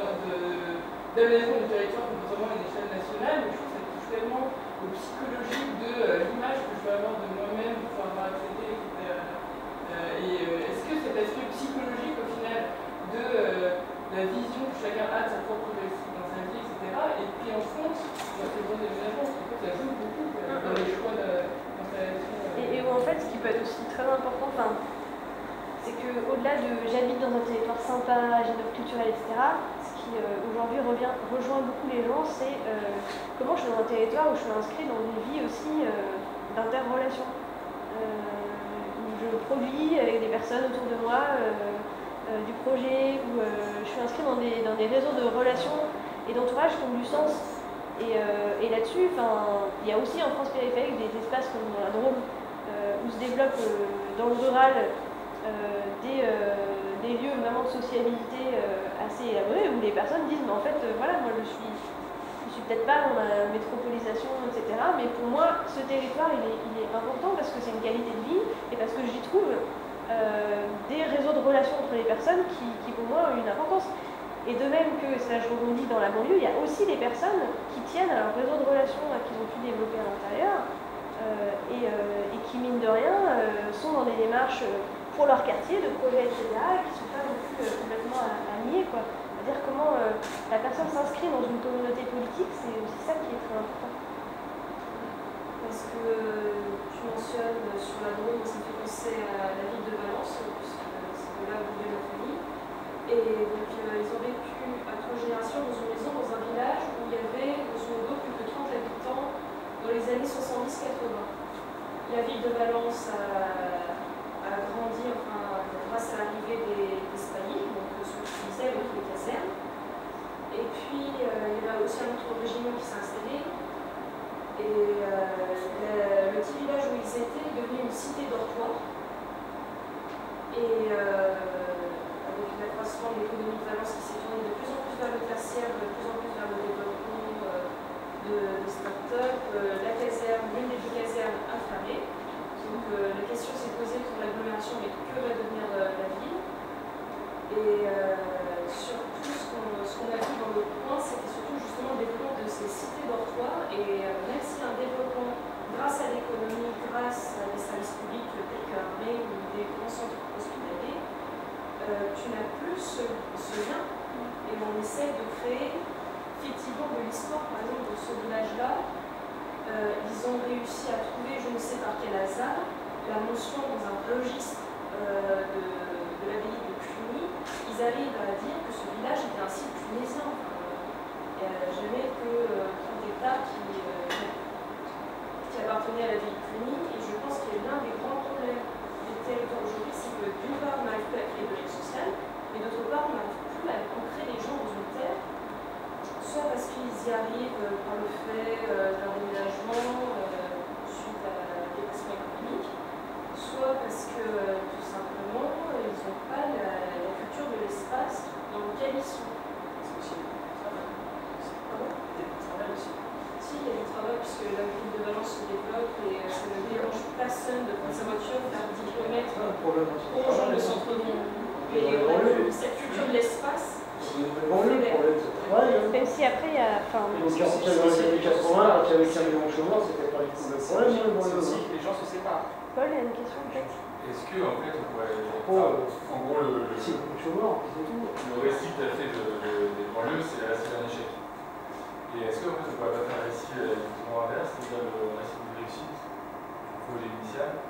d'aménagement du territoire qu'on peut avoir à une échelle nationale, mais je trouve que ça touche tellement au psychologique de l'image que je vais avoir de moi-même pour avoir accédé, etc. Est-ce que cet aspect psychologique, au final, de la vision que chacun a de sa propre réussite dans sa vie, etc., et puis en compte dans ces bons déménagements, parce que ça joue beaucoup dans les choix d'installation. Et où en fait, ce qui peut être aussi très important, c'est qu'au-delà de j'habite dans un territoire sympa, j'ai une offre culturelle, etc., ce qui aujourd'hui rejoint beaucoup les gens, c'est comment je suis dans un territoire où je suis inscrit dans une vie aussi d'interrelation. Où je produis avec des personnes autour de moi du projet, où je suis inscrit dans des réseaux de relations et d'entourage qui ont du sens. Et là-dessus, il y a aussi en France périphérique des espaces comme dans la Drôme où se développent dans le rural des lieux vraiment de sociabilité assez élaborés où les personnes disent mais en fait voilà, moi je suis peut-être pas dans la métropolisation, etc. Mais pour moi ce territoire il est important parce que c'est une qualité de vie et parce que j'y trouve des réseaux de relations entre les personnes qui pour moi ont une importance. Et de même que, ça je rebondis dans la banlieue, il y a aussi des personnes qui tiennent à leur réseau de relations qu'ils ont pu développer à l'intérieur et qui, mine de rien, sont dans des démarches pour leur quartier, de projets, etc., et qui ne sont pas non plus complètement à nier, quoi. C'est-à-dire comment la personne s'inscrit dans une communauté politique, c'est aussi ça qui est très important. Parce que tu mentionnes sur la Drôme, ça me fait penser à la ville de Valence, puisque c'est de là où vient ma famille. Et donc ils ont vécu à 3 générations dans une maison, dans un village où il y avait grosso modo plus de 30 habitants dans les années 70-80. La ville de Valence a grandi grâce à l'arrivée des Spahis, donc ceux qui utilisaient les casernes. Et puis il y a aussi un autre régiment qui s'est installé. Et le petit village où ils étaient est devenu une cité dortoir. Et avec l'accroissement de l'économie de essaient de créer effectivement de l'histoire, par exemple, de ce village-là. Ils ont réussi à trouver, je ne sais par quel hasard, la mention dans un registre de l'abbaye de Cluny. Ils arrivent à dire que ce village était un site clunésien. Jamais que d'État qui appartenait à l'abbaye de Cluny. Et je pense que l'un des grands problèmes des territoires aujourd'hui, c'est que d'une part, on n'arrive plus à créer de lien social, et d'autre part, on n'arrive plus à ancrer les gens dans une terre, soit parce qu'ils y arrivent par le fait d'un déménagement suite à un dépassement économique, soit parce que tout simplement, ils n'ont pas la culture de l'espace dans lequel ils sont. C'est aussi du travail. Pardon ? Il y a du travail aussi. Si, il y a du travail, puisque la ville de Valence se développe et ça ne dérange personne de prendre sa voiture, faire 10 km au genre de centre-ville. Et cette culture de l'espace, même si après il y a. Enfin, dans les années 80, quand il y avait 15 millions de chômeurs, c'était pas du tout le problème. C'est aussi que les gens se séparent. Paul, il y a une question peut-être. Est-ce que, en fait, on pourrait. En gros, le récit que tu as fait des banlieues, c'est la récit d'un échec. Et est-ce qu'en fait, on pourrait pas faire un récit exactement inverse, c'est-à-dire le récit d'une réussite, un projet initial,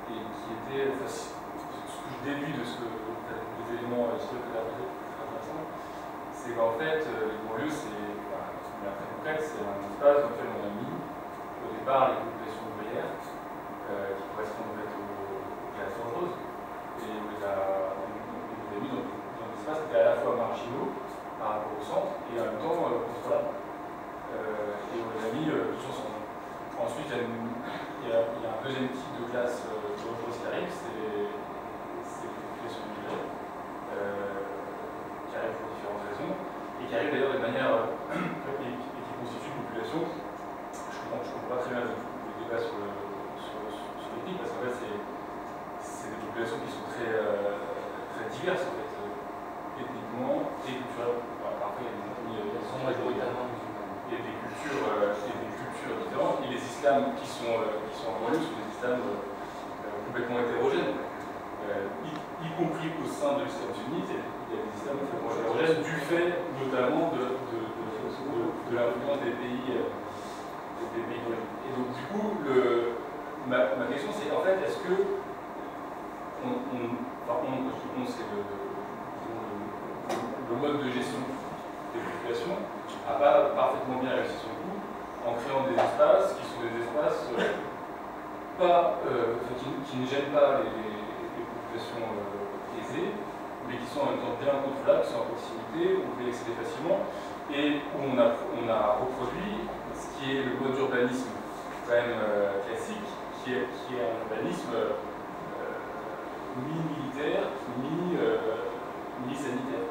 et qui était. Enfin, ce que je déduis de ce que des éléments historiques que tu as posés, très intéressant, c'est qu'en fait, les banlieues, c'est. De manière très concrète, c'est un espace dans lequel on a mis, au départ, les populations ouvrières, qui correspondent en fait aux classes dangereuses. Et on les a mis dans des espaces qui étaient à la fois marginaux par rapport au centre et en même temps contrôlables. Et on les a mis tous ensemble. Ensuite, il y a un deuxième type de classe dangereuse qui arrive, c'est les populations migrées, qui arrivent pour différentes raisons, et qui arrivent d'ailleurs de manière et qui constituent une population. Je ne comprends pas très bien le débat sur l'ethnie, parce qu'en fait, c'est des populations qui sont très diverses, en fait, ethniquement et culturellement. Parfois, il y a des ethnies qui sont majoritairement musulmanes. Il y a des cultures différentes, et les islams qui sont en banlieue sont des islams complètement hétérogènes, y compris au sein de l'islam sunnite. Il y a des islams complètement hétérogènes du fait notamment de l'influence des pays d'origine. Et donc du coup, ma question c'est en fait, est-ce que c'est le mode de gestion des populations n'a pas parfaitement bien réussi son coup en créant des espaces qui sont des espaces qui ne gênent pas les populations aisées, mais qui sont en même temps bien contrôlables, qui sont à proximité, on peut y accéder facilement, et où on a reproduit ce qui est le mode d'urbanisme quand même classique, qui est un urbanisme mi-militaire, mi-sanitaire.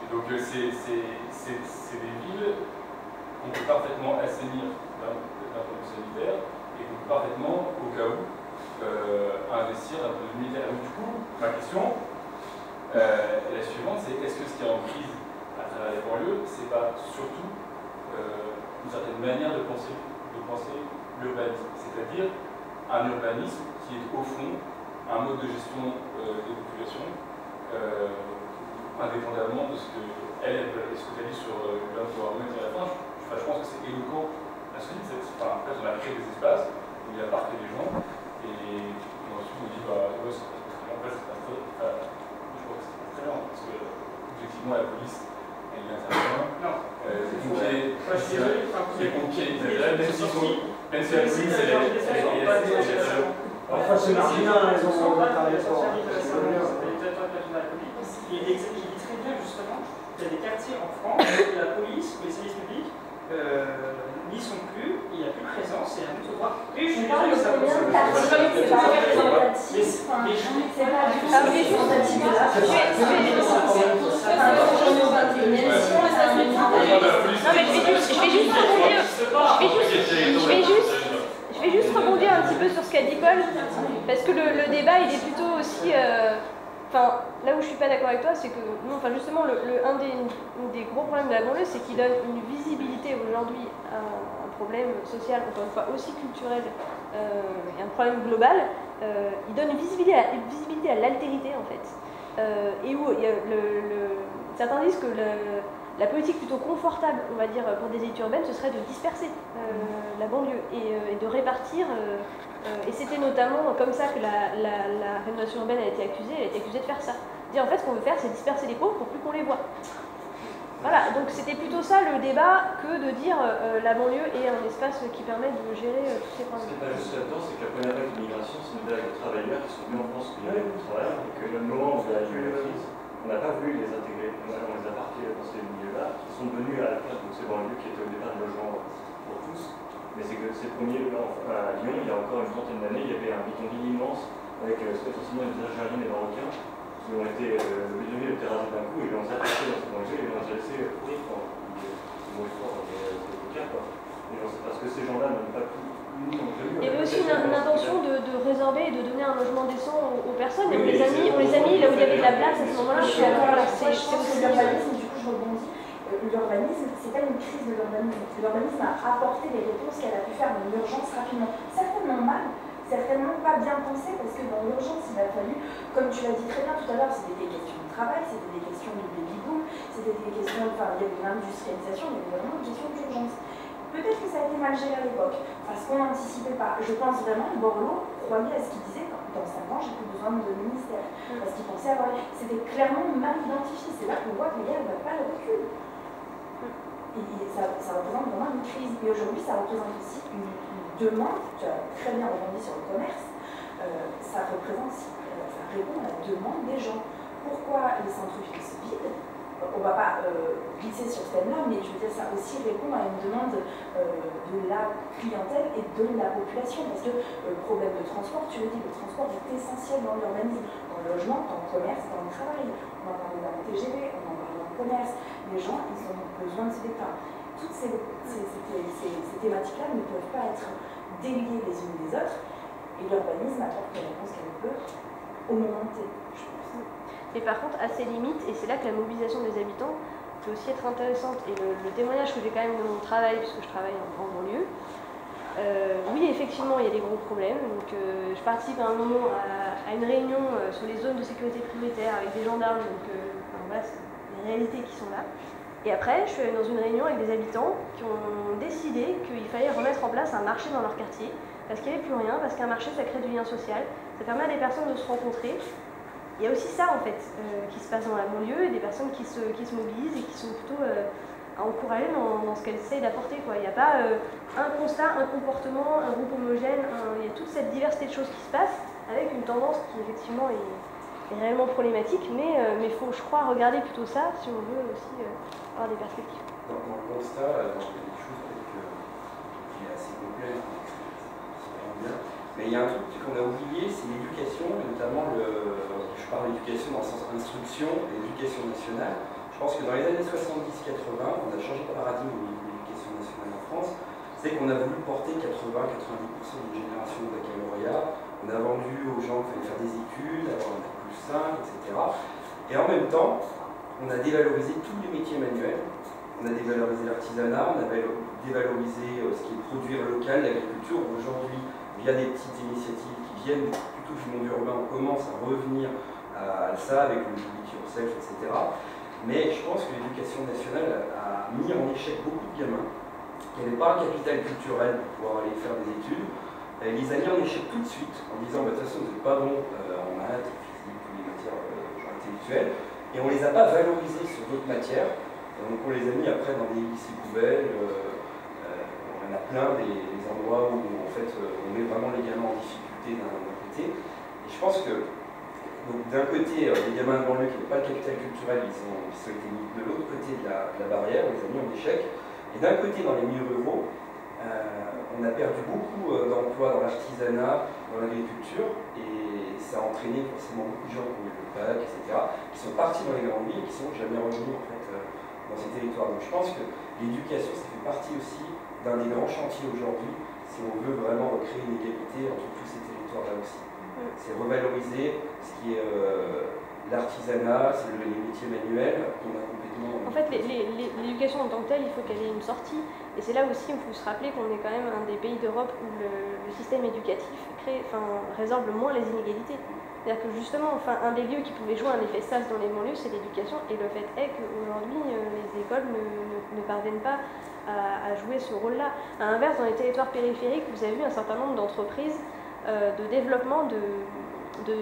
Et donc c'est des villes qu'on peut parfaitement assainir d'un point de vue sanitaire et qu'on peut parfaitement, au cas où, investir d'un point de vue militaire. Donc du coup, ma question est la suivante, c'est est-ce que ce qui est en crise à travers les banlieues, c'est pas surtout une certaine manière de penser l'urbanisme, c'est-à-dire un urbanisme qui est au fond un mode de gestion des populations indépendamment de ce que elle veut. Et ce que tu as dit sur l'empowerment à la fin, je pense que c'est éloquent à ce que en fait, on a créé des espaces où il y a parqué les gens et ensuite on dit bah ouais, c'est pas très bien. En fait, c'est pas très je crois que c'est pas très bien parce que objectivement la police elle intervient. Non. Les pompiers ils interviennent, même si la police elle est parfois c'est marginal, elles ont il dit très bien justement qu'il y a des quartiers en France où la police ou les services publics n'y sont plus, il n'y a plus de présence, c'est un autre droit. On parle de combien de quartiers, c'est pas représentatif, c'est pas du tout représentatif de la Je vais juste rebondir un petit peu sur ce qu'a dit Paul, parce que le débat il est plutôt aussi. Enfin, là où je suis pas d'accord avec toi, c'est que non, enfin justement, un des gros problèmes de la banlieue, c'est qu'il donne une visibilité aujourd'hui à un problème social, encore une fois aussi culturel, et un problème global. Il donne une visibilité à l'altérité en fait, et où certains disent que La politique plutôt confortable, on va dire, pour des élites urbaines, ce serait de disperser la banlieue et de répartir. Et c'était notamment comme ça que la rénovation urbaine a été accusée de faire ça. Dire en fait, ce qu'on veut faire, c'est disperser les pauvres pour plus qu'on les voit. Voilà, donc c'était plutôt ça le débat que de dire la banlieue est un espace qui permet de gérer tous ces problèmes. Ce qui n'est pas juste là-dedans, c'est que la première vague d'immigration, c'est une vague de travailleurs qui sont venus en France qu'il y avait du travail, et que le moment où il y a eu la crise, on n'a pas voulu les intégrer. On les a partis dans ces milieux-là, qui sont venus à la place de ces banlieues qui étaient au départ des logements pour tous. Mais c'est que ces premiers, à Lyon, il y a encore une trentaine d'années, il y avait un bidonville immense avec essentiellement des Algériens et des Marocains qui ont été le bidonville était rasé d'un coup et ils l'ont attaché dans ces banlieues et ils l'ont laissé pourrir quand ils vont fort dans les cas, quoi. Parce que ces gens-là n'ont pas pu. Il y avait aussi une intention de résorber et de donner un logement décent aux personnes. Et on les a mis là où il y avait de la place à ce moment-là. Je suis d'accord avec ça. Je pense que l'urbanisme, du coup, je rebondis. L'urbanisme, c'est pas une crise de l'urbanisme. L'urbanisme a apporté les réponses qu'elle a pu faire dans l'urgence rapidement. Certainement mal, certainement pas bien pensé, parce que dans l'urgence, il a fallu, comme tu l'as dit très bien tout à l'heure, c'était des questions de travail, c'était des questions de baby-boom, c'était des questions, enfin, il y avait une industrialisation, il y avait vraiment une question d'urgence. Peut-être que ça a été mal géré à l'époque, parce qu'on n'anticipait pas. Je pense vraiment que Borloo croyait à ce qu'il disait, dans 5 ans, j'ai plus besoin de ministère. Parce qu'il pensait avoir... C'était clairement mal identifié. C'est là qu'on voit que les gars ne battent pas le recul. Et ça représente vraiment une crise. Et aujourd'hui, ça représente aussi une demande. Tu as très bien rebondi sur le commerce. Ça répond à la demande des gens. Pourquoi les centres-villes se vident? On ne va pas glisser sur ce thème-là, mais je veux dire, ça aussi répond à une demande de la clientèle et de la population. Parce que le problème de transport, tu le dis, le transport est essentiel dans l'urbanisme, dans le logement, dans le commerce, dans le travail. On en parle dans le TGV, on en parle dans le commerce. Les gens, ils ont besoin de se déplacer. Toutes ces thématiques-là ne peuvent pas être déliées les unes des autres. Et l'urbanisme apporte les réponses qu'elle peut au moment T, je pense. Mais par contre, à ses limites, et c'est là que la mobilisation des habitants peut aussi être intéressante. Et le témoignage que j'ai quand même de mon travail, puisque je travaille en banlieue, oui, effectivement, il y a des gros problèmes. Donc, je participe à un moment à une réunion sur les zones de sécurité prioritaire avec des gendarmes. Donc, voilà, c'est les réalités qui sont là. Et après, je suis allée dans une réunion avec des habitants qui ont décidé qu'il fallait remettre en place un marché dans leur quartier, parce qu'il n'y avait plus rien, parce qu'un marché, ça crée du lien social, ça permet à des personnes de se rencontrer. Il y a aussi ça en fait qui se passe dans la banlieue, et des personnes qui se mobilisent et qui sont plutôt encouragées dans ce qu'elles essayent d'apporter. Il n'y a pas un constat, un comportement, un groupe homogène, il y a toute cette diversité de choses qui se passent avec une tendance qui effectivement est réellement problématique, mais il faut, je crois, regarder plutôt ça si on veut aussi avoir des perspectives. Dans le constat, il y a des choses qui est assez complexe, c'est vraiment bien. Mais il y a un truc qu'on a oublié, c'est l'éducation, et notamment je parle d'éducation dans le sens instruction et l'éducation nationale. Je pense que dans les années 70-80, on a changé de paradigme au niveau de l'éducation nationale en France. C'est qu'on a voulu porter 80-90% d'une génération de baccalauréat. On a vendu aux gens qu'il fallait faire des études, avoir un bac+5, etc. Et en même temps, on a dévalorisé tous les métiers manuels. On a dévalorisé l'artisanat, on a dévalorisé ce qui est produire local, l'agriculture. Aujourd'hui, via des petites initiatives qui viennent plutôt du monde urbain, on commence à revenir à ça avec le do-it-yourself, etc. Mais je pense que l'éducation nationale a mis en échec beaucoup de gamins qui n'avaient pas un capital culturel pour pouvoir aller faire des études. Elle les a mis en échec tout de suite en disant de toute façon vous n'êtes pas bon en maths, en physique, toutes les matières intellectuelles, et on ne les a pas valorisés sur d'autres matières. Et donc on les a mis après dans des lycées poubelles. On a plein des endroits où en fait on met vraiment les gamins en difficulté d'un côté. Et je pense que d'un côté, les gamins de banlieue qui n'avaient pas le capital culturel, ils ont été mis de l'autre côté de la barrière, on les a mis en échec. Et d'un côté, dans les milieux ruraux, on a perdu beaucoup d'emplois dans l'artisanat, dans l'agriculture, et ça a entraîné forcément beaucoup de gens qui ont eu le bac, etc., qui sont partis dans les grandes villes et qui ne sont jamais revenus en fait, dans ces territoires. Donc je pense que l'éducation, ça fait partie aussi d'un des grands chantiers aujourd'hui, si on veut vraiment recréer une égalité entre tous ces territoires-là aussi. C'est revaloriser ce qui est l'artisanat, c'est les métiers manuels qu'on a complètement... En fait, l'éducation en tant que telle, il faut qu'elle ait une sortie. Et c'est là aussi où il faut se rappeler qu'on est quand même un des pays d'Europe où le système éducatif résorbe le moins les inégalités. C'est-à-dire que justement, un des lieux qui pouvait jouer un effet sas dans les banlieues, c'est l'éducation. Et le fait est qu'aujourd'hui, les écoles ne parviennent pas à jouer ce rôle-là. À l'inverse, dans les territoires périphériques, vous avez vu un certain nombre d'entreprises de développement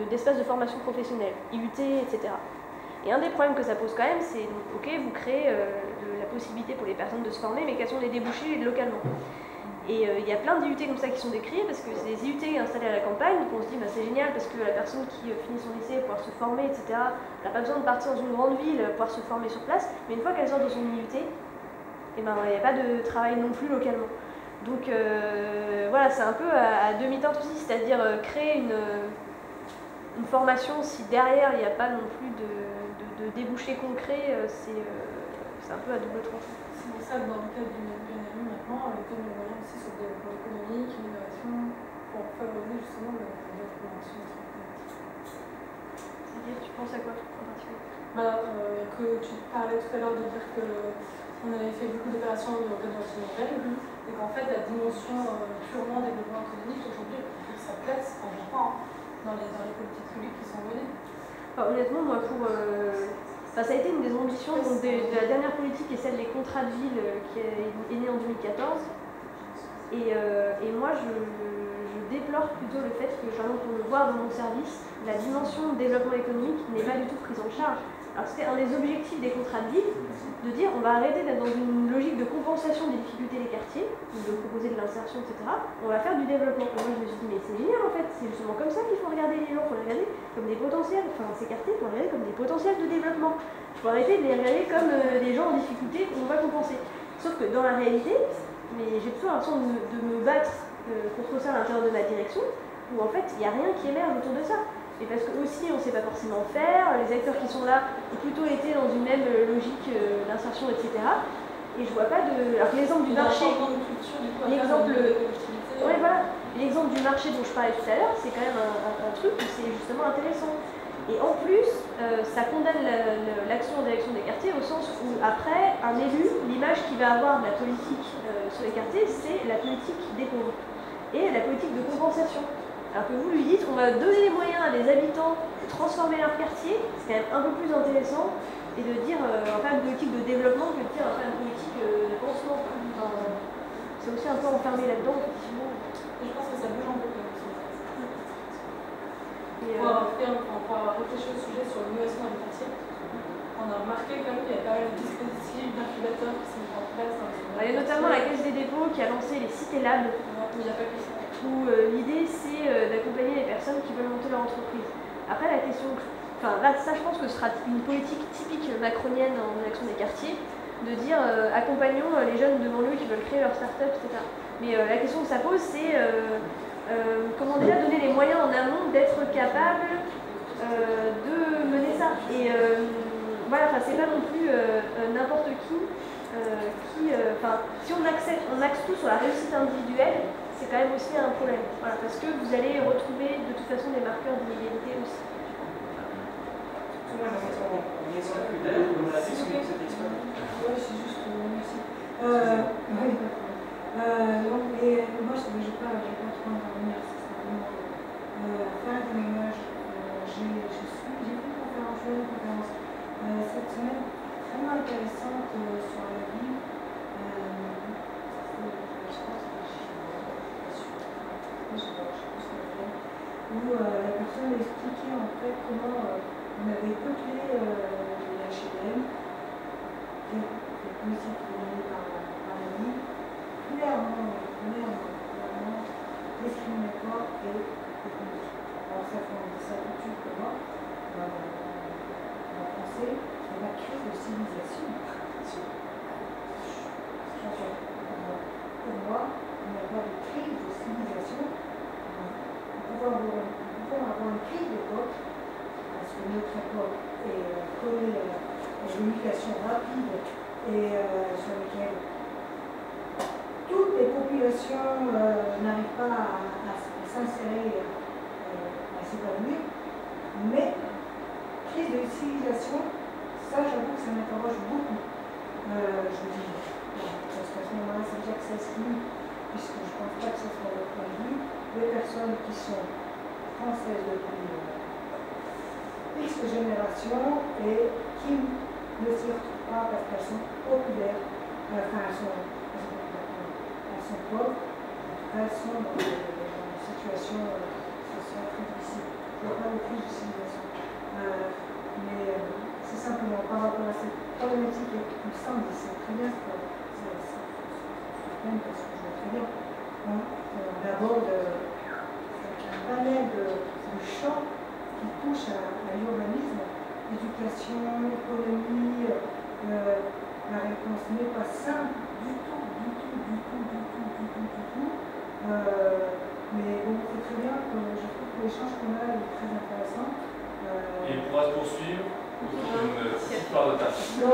d'espaces de formation professionnelle, IUT, etc. Et un des problèmes que ça pose quand même, c'est, ok, vous créez la possibilité pour les personnes de se former, mais quels sont les débouchés localement? Et il y a plein d'IUT comme ça qui sont décrits, parce que c'est des IUT installés à la campagne, donc on se dit, bah, c'est génial, parce que la personne qui finit son lycée va pouvoir se former, etc., elle n'a pas besoin de partir dans une grande ville, pouvoir se former sur place, mais une fois qu'elle sort de son IUT, eh ben, il n'y a pas de travail non plus localement. Donc voilà, c'est un peu à demi-teinte aussi, c'est-à-dire créer une formation, si derrière il n'y a pas non plus de débouchés concrets, c'est un peu à double tranchant. C'est pour ça que dans le cadre du PNLU maintenant, on donne les moyens aussi sur le développement économique, l'innovation, pour favoriser justement le développement entreprise. C'est-à-dire, tu penses à quoi en particulier? Que tu parlais tout à l'heure de dire qu'on avait fait beaucoup d'opérations de rénovation urbaine, et qu'en fait la dimension purement développement économique aujourd'hui sa place, enfin, je crois, dans les politiques publiques qui sont menées. Honnêtement, moi, ça a été une des ambitions donc, de la dernière politique et celle des contrats de ville qui est née en 2014. Et moi, je déplore plutôt le fait que, pour le voir dans mon service, la dimension de développement économique n'est pas du tout prise en charge. Alors c'était un des objectifs des contrats de ville, de dire on va arrêter d'être dans une logique de compensation des difficultés des quartiers, de proposer de l'insertion, etc. On va faire du développement. Et moi je me suis dit mais c'est génial en fait, c'est justement comme ça qu'il faut regarder les gens, il faut les regarder comme des potentiels, enfin ces quartiers, il faut les regarder comme des potentiels de développement. Il faut arrêter de les regarder comme des gens en difficulté qu'on va compenser. Sauf que dans la réalité, mais j'ai plutôt l'impression de me battre contre ça à l'intérieur de ma direction, où en fait il n'y a rien qui émerge autour de ça. Et parce que aussi on ne sait pas forcément faire, les acteurs qui sont là ont plutôt été dans une même logique d'insertion, etc. Et je vois pas de. Alors l'exemple du marché. L'exemple. Ouais, voilà. L'exemple du marché dont je parlais tout à l'heure, c'est quand même un truc où c'est justement intéressant. Et en plus, ça condamne l'action en direction des quartiers au sens où après, un élu, l'image qu'il va avoir de la politique sur les quartiers, c'est la politique des pauvres et la politique de compensation. Alors que vous lui dites qu'on va donner les moyens à des habitants de transformer leur quartier, c'est quand même un peu plus intéressant, et de dire on va faire une politique de développement que de dire on va faire une politique de pansement. C'est aussi un peu enfermé là-dedans, effectivement. Et je pense que ça bouge un peu quand même. Pour avoir réfléchi au sujet sur l'innovation dans les quartiers, on a remarqué quand même qu'il y a pas mal de dispositifs d'incubateurs qui sont mis en place. Il y a notamment la Caisse des dépôts qui a lancé les Cités Labs. Il n'y a pas que ça. Où l'idée c'est d'accompagner les personnes qui veulent monter leur entreprise. Après la question, enfin là ça je pense que ce sera une politique typique macronienne en direction des quartiers, de dire accompagnons les jeunes de banlieue qui veulent créer leur start-up, etc. Mais la question que ça pose c'est comment déjà donner les moyens en amont d'être capable de mener ça. Et voilà, c'est pas non plus n'importe qui, si on axe tout sur la réussite individuelle, c'est quand même aussi un problème. Voilà, parce que vous allez retrouver de toute façon des marqueurs d'inégalité aussi. Moi, j'aimerais un exemple plus d'ailleurs dans la section de cette expérience. Oui, c'est juste merci. Donc, et moi, je n'ai pas trop intervenir, c'est simplement faire un témoignage. J'ai fait une conférence cette semaine vraiment intéressante sur la vie. Où la personne expliquait en fait comment on avait peuplé les HLM, les politiques menées par la ville, clairement discriminatoire et économique. Alors ça fait ça tout de suite pour moi, en français, de la crise de civilisation. Pour moi, il n'y a pas de crise de civilisation. Nous pouvons avoir une crise d'époque, parce que notre époque connaît l'éducation rapide et sur laquelle toutes les populations n'arrivent pas à s'insérer, à s'épanouir, mais crise de civilisation, ça j'avoue que ça m'interroge beaucoup. Je me dis, parce qu'à ce moment-là, ça veut dire que ça exclut, puisque je ne pense pas que ce soit le point de vue, des personnes qui sont françaises depuis X générations et qui ne s'y retrouvent pas parce qu'elles sont populaires, enfin elles sont pauvres, elles sont dans une situation sociale très difficile. Il n'y a pas de crise de civilisation. Mais c'est simplement par rapport à cette problématique, il me semble, et c'est très bien, même parce que je vois très bien, on aborde un panel de champs qui touchent à l'urbanisme, l'éducation, l'économie, la réponse n'est pas simple du tout. Mais bon, c'est très bien que je trouve que l'échange qu'on a est très intéressant. Et il pourra se poursuivre autour d'une petite part de tâche. Non,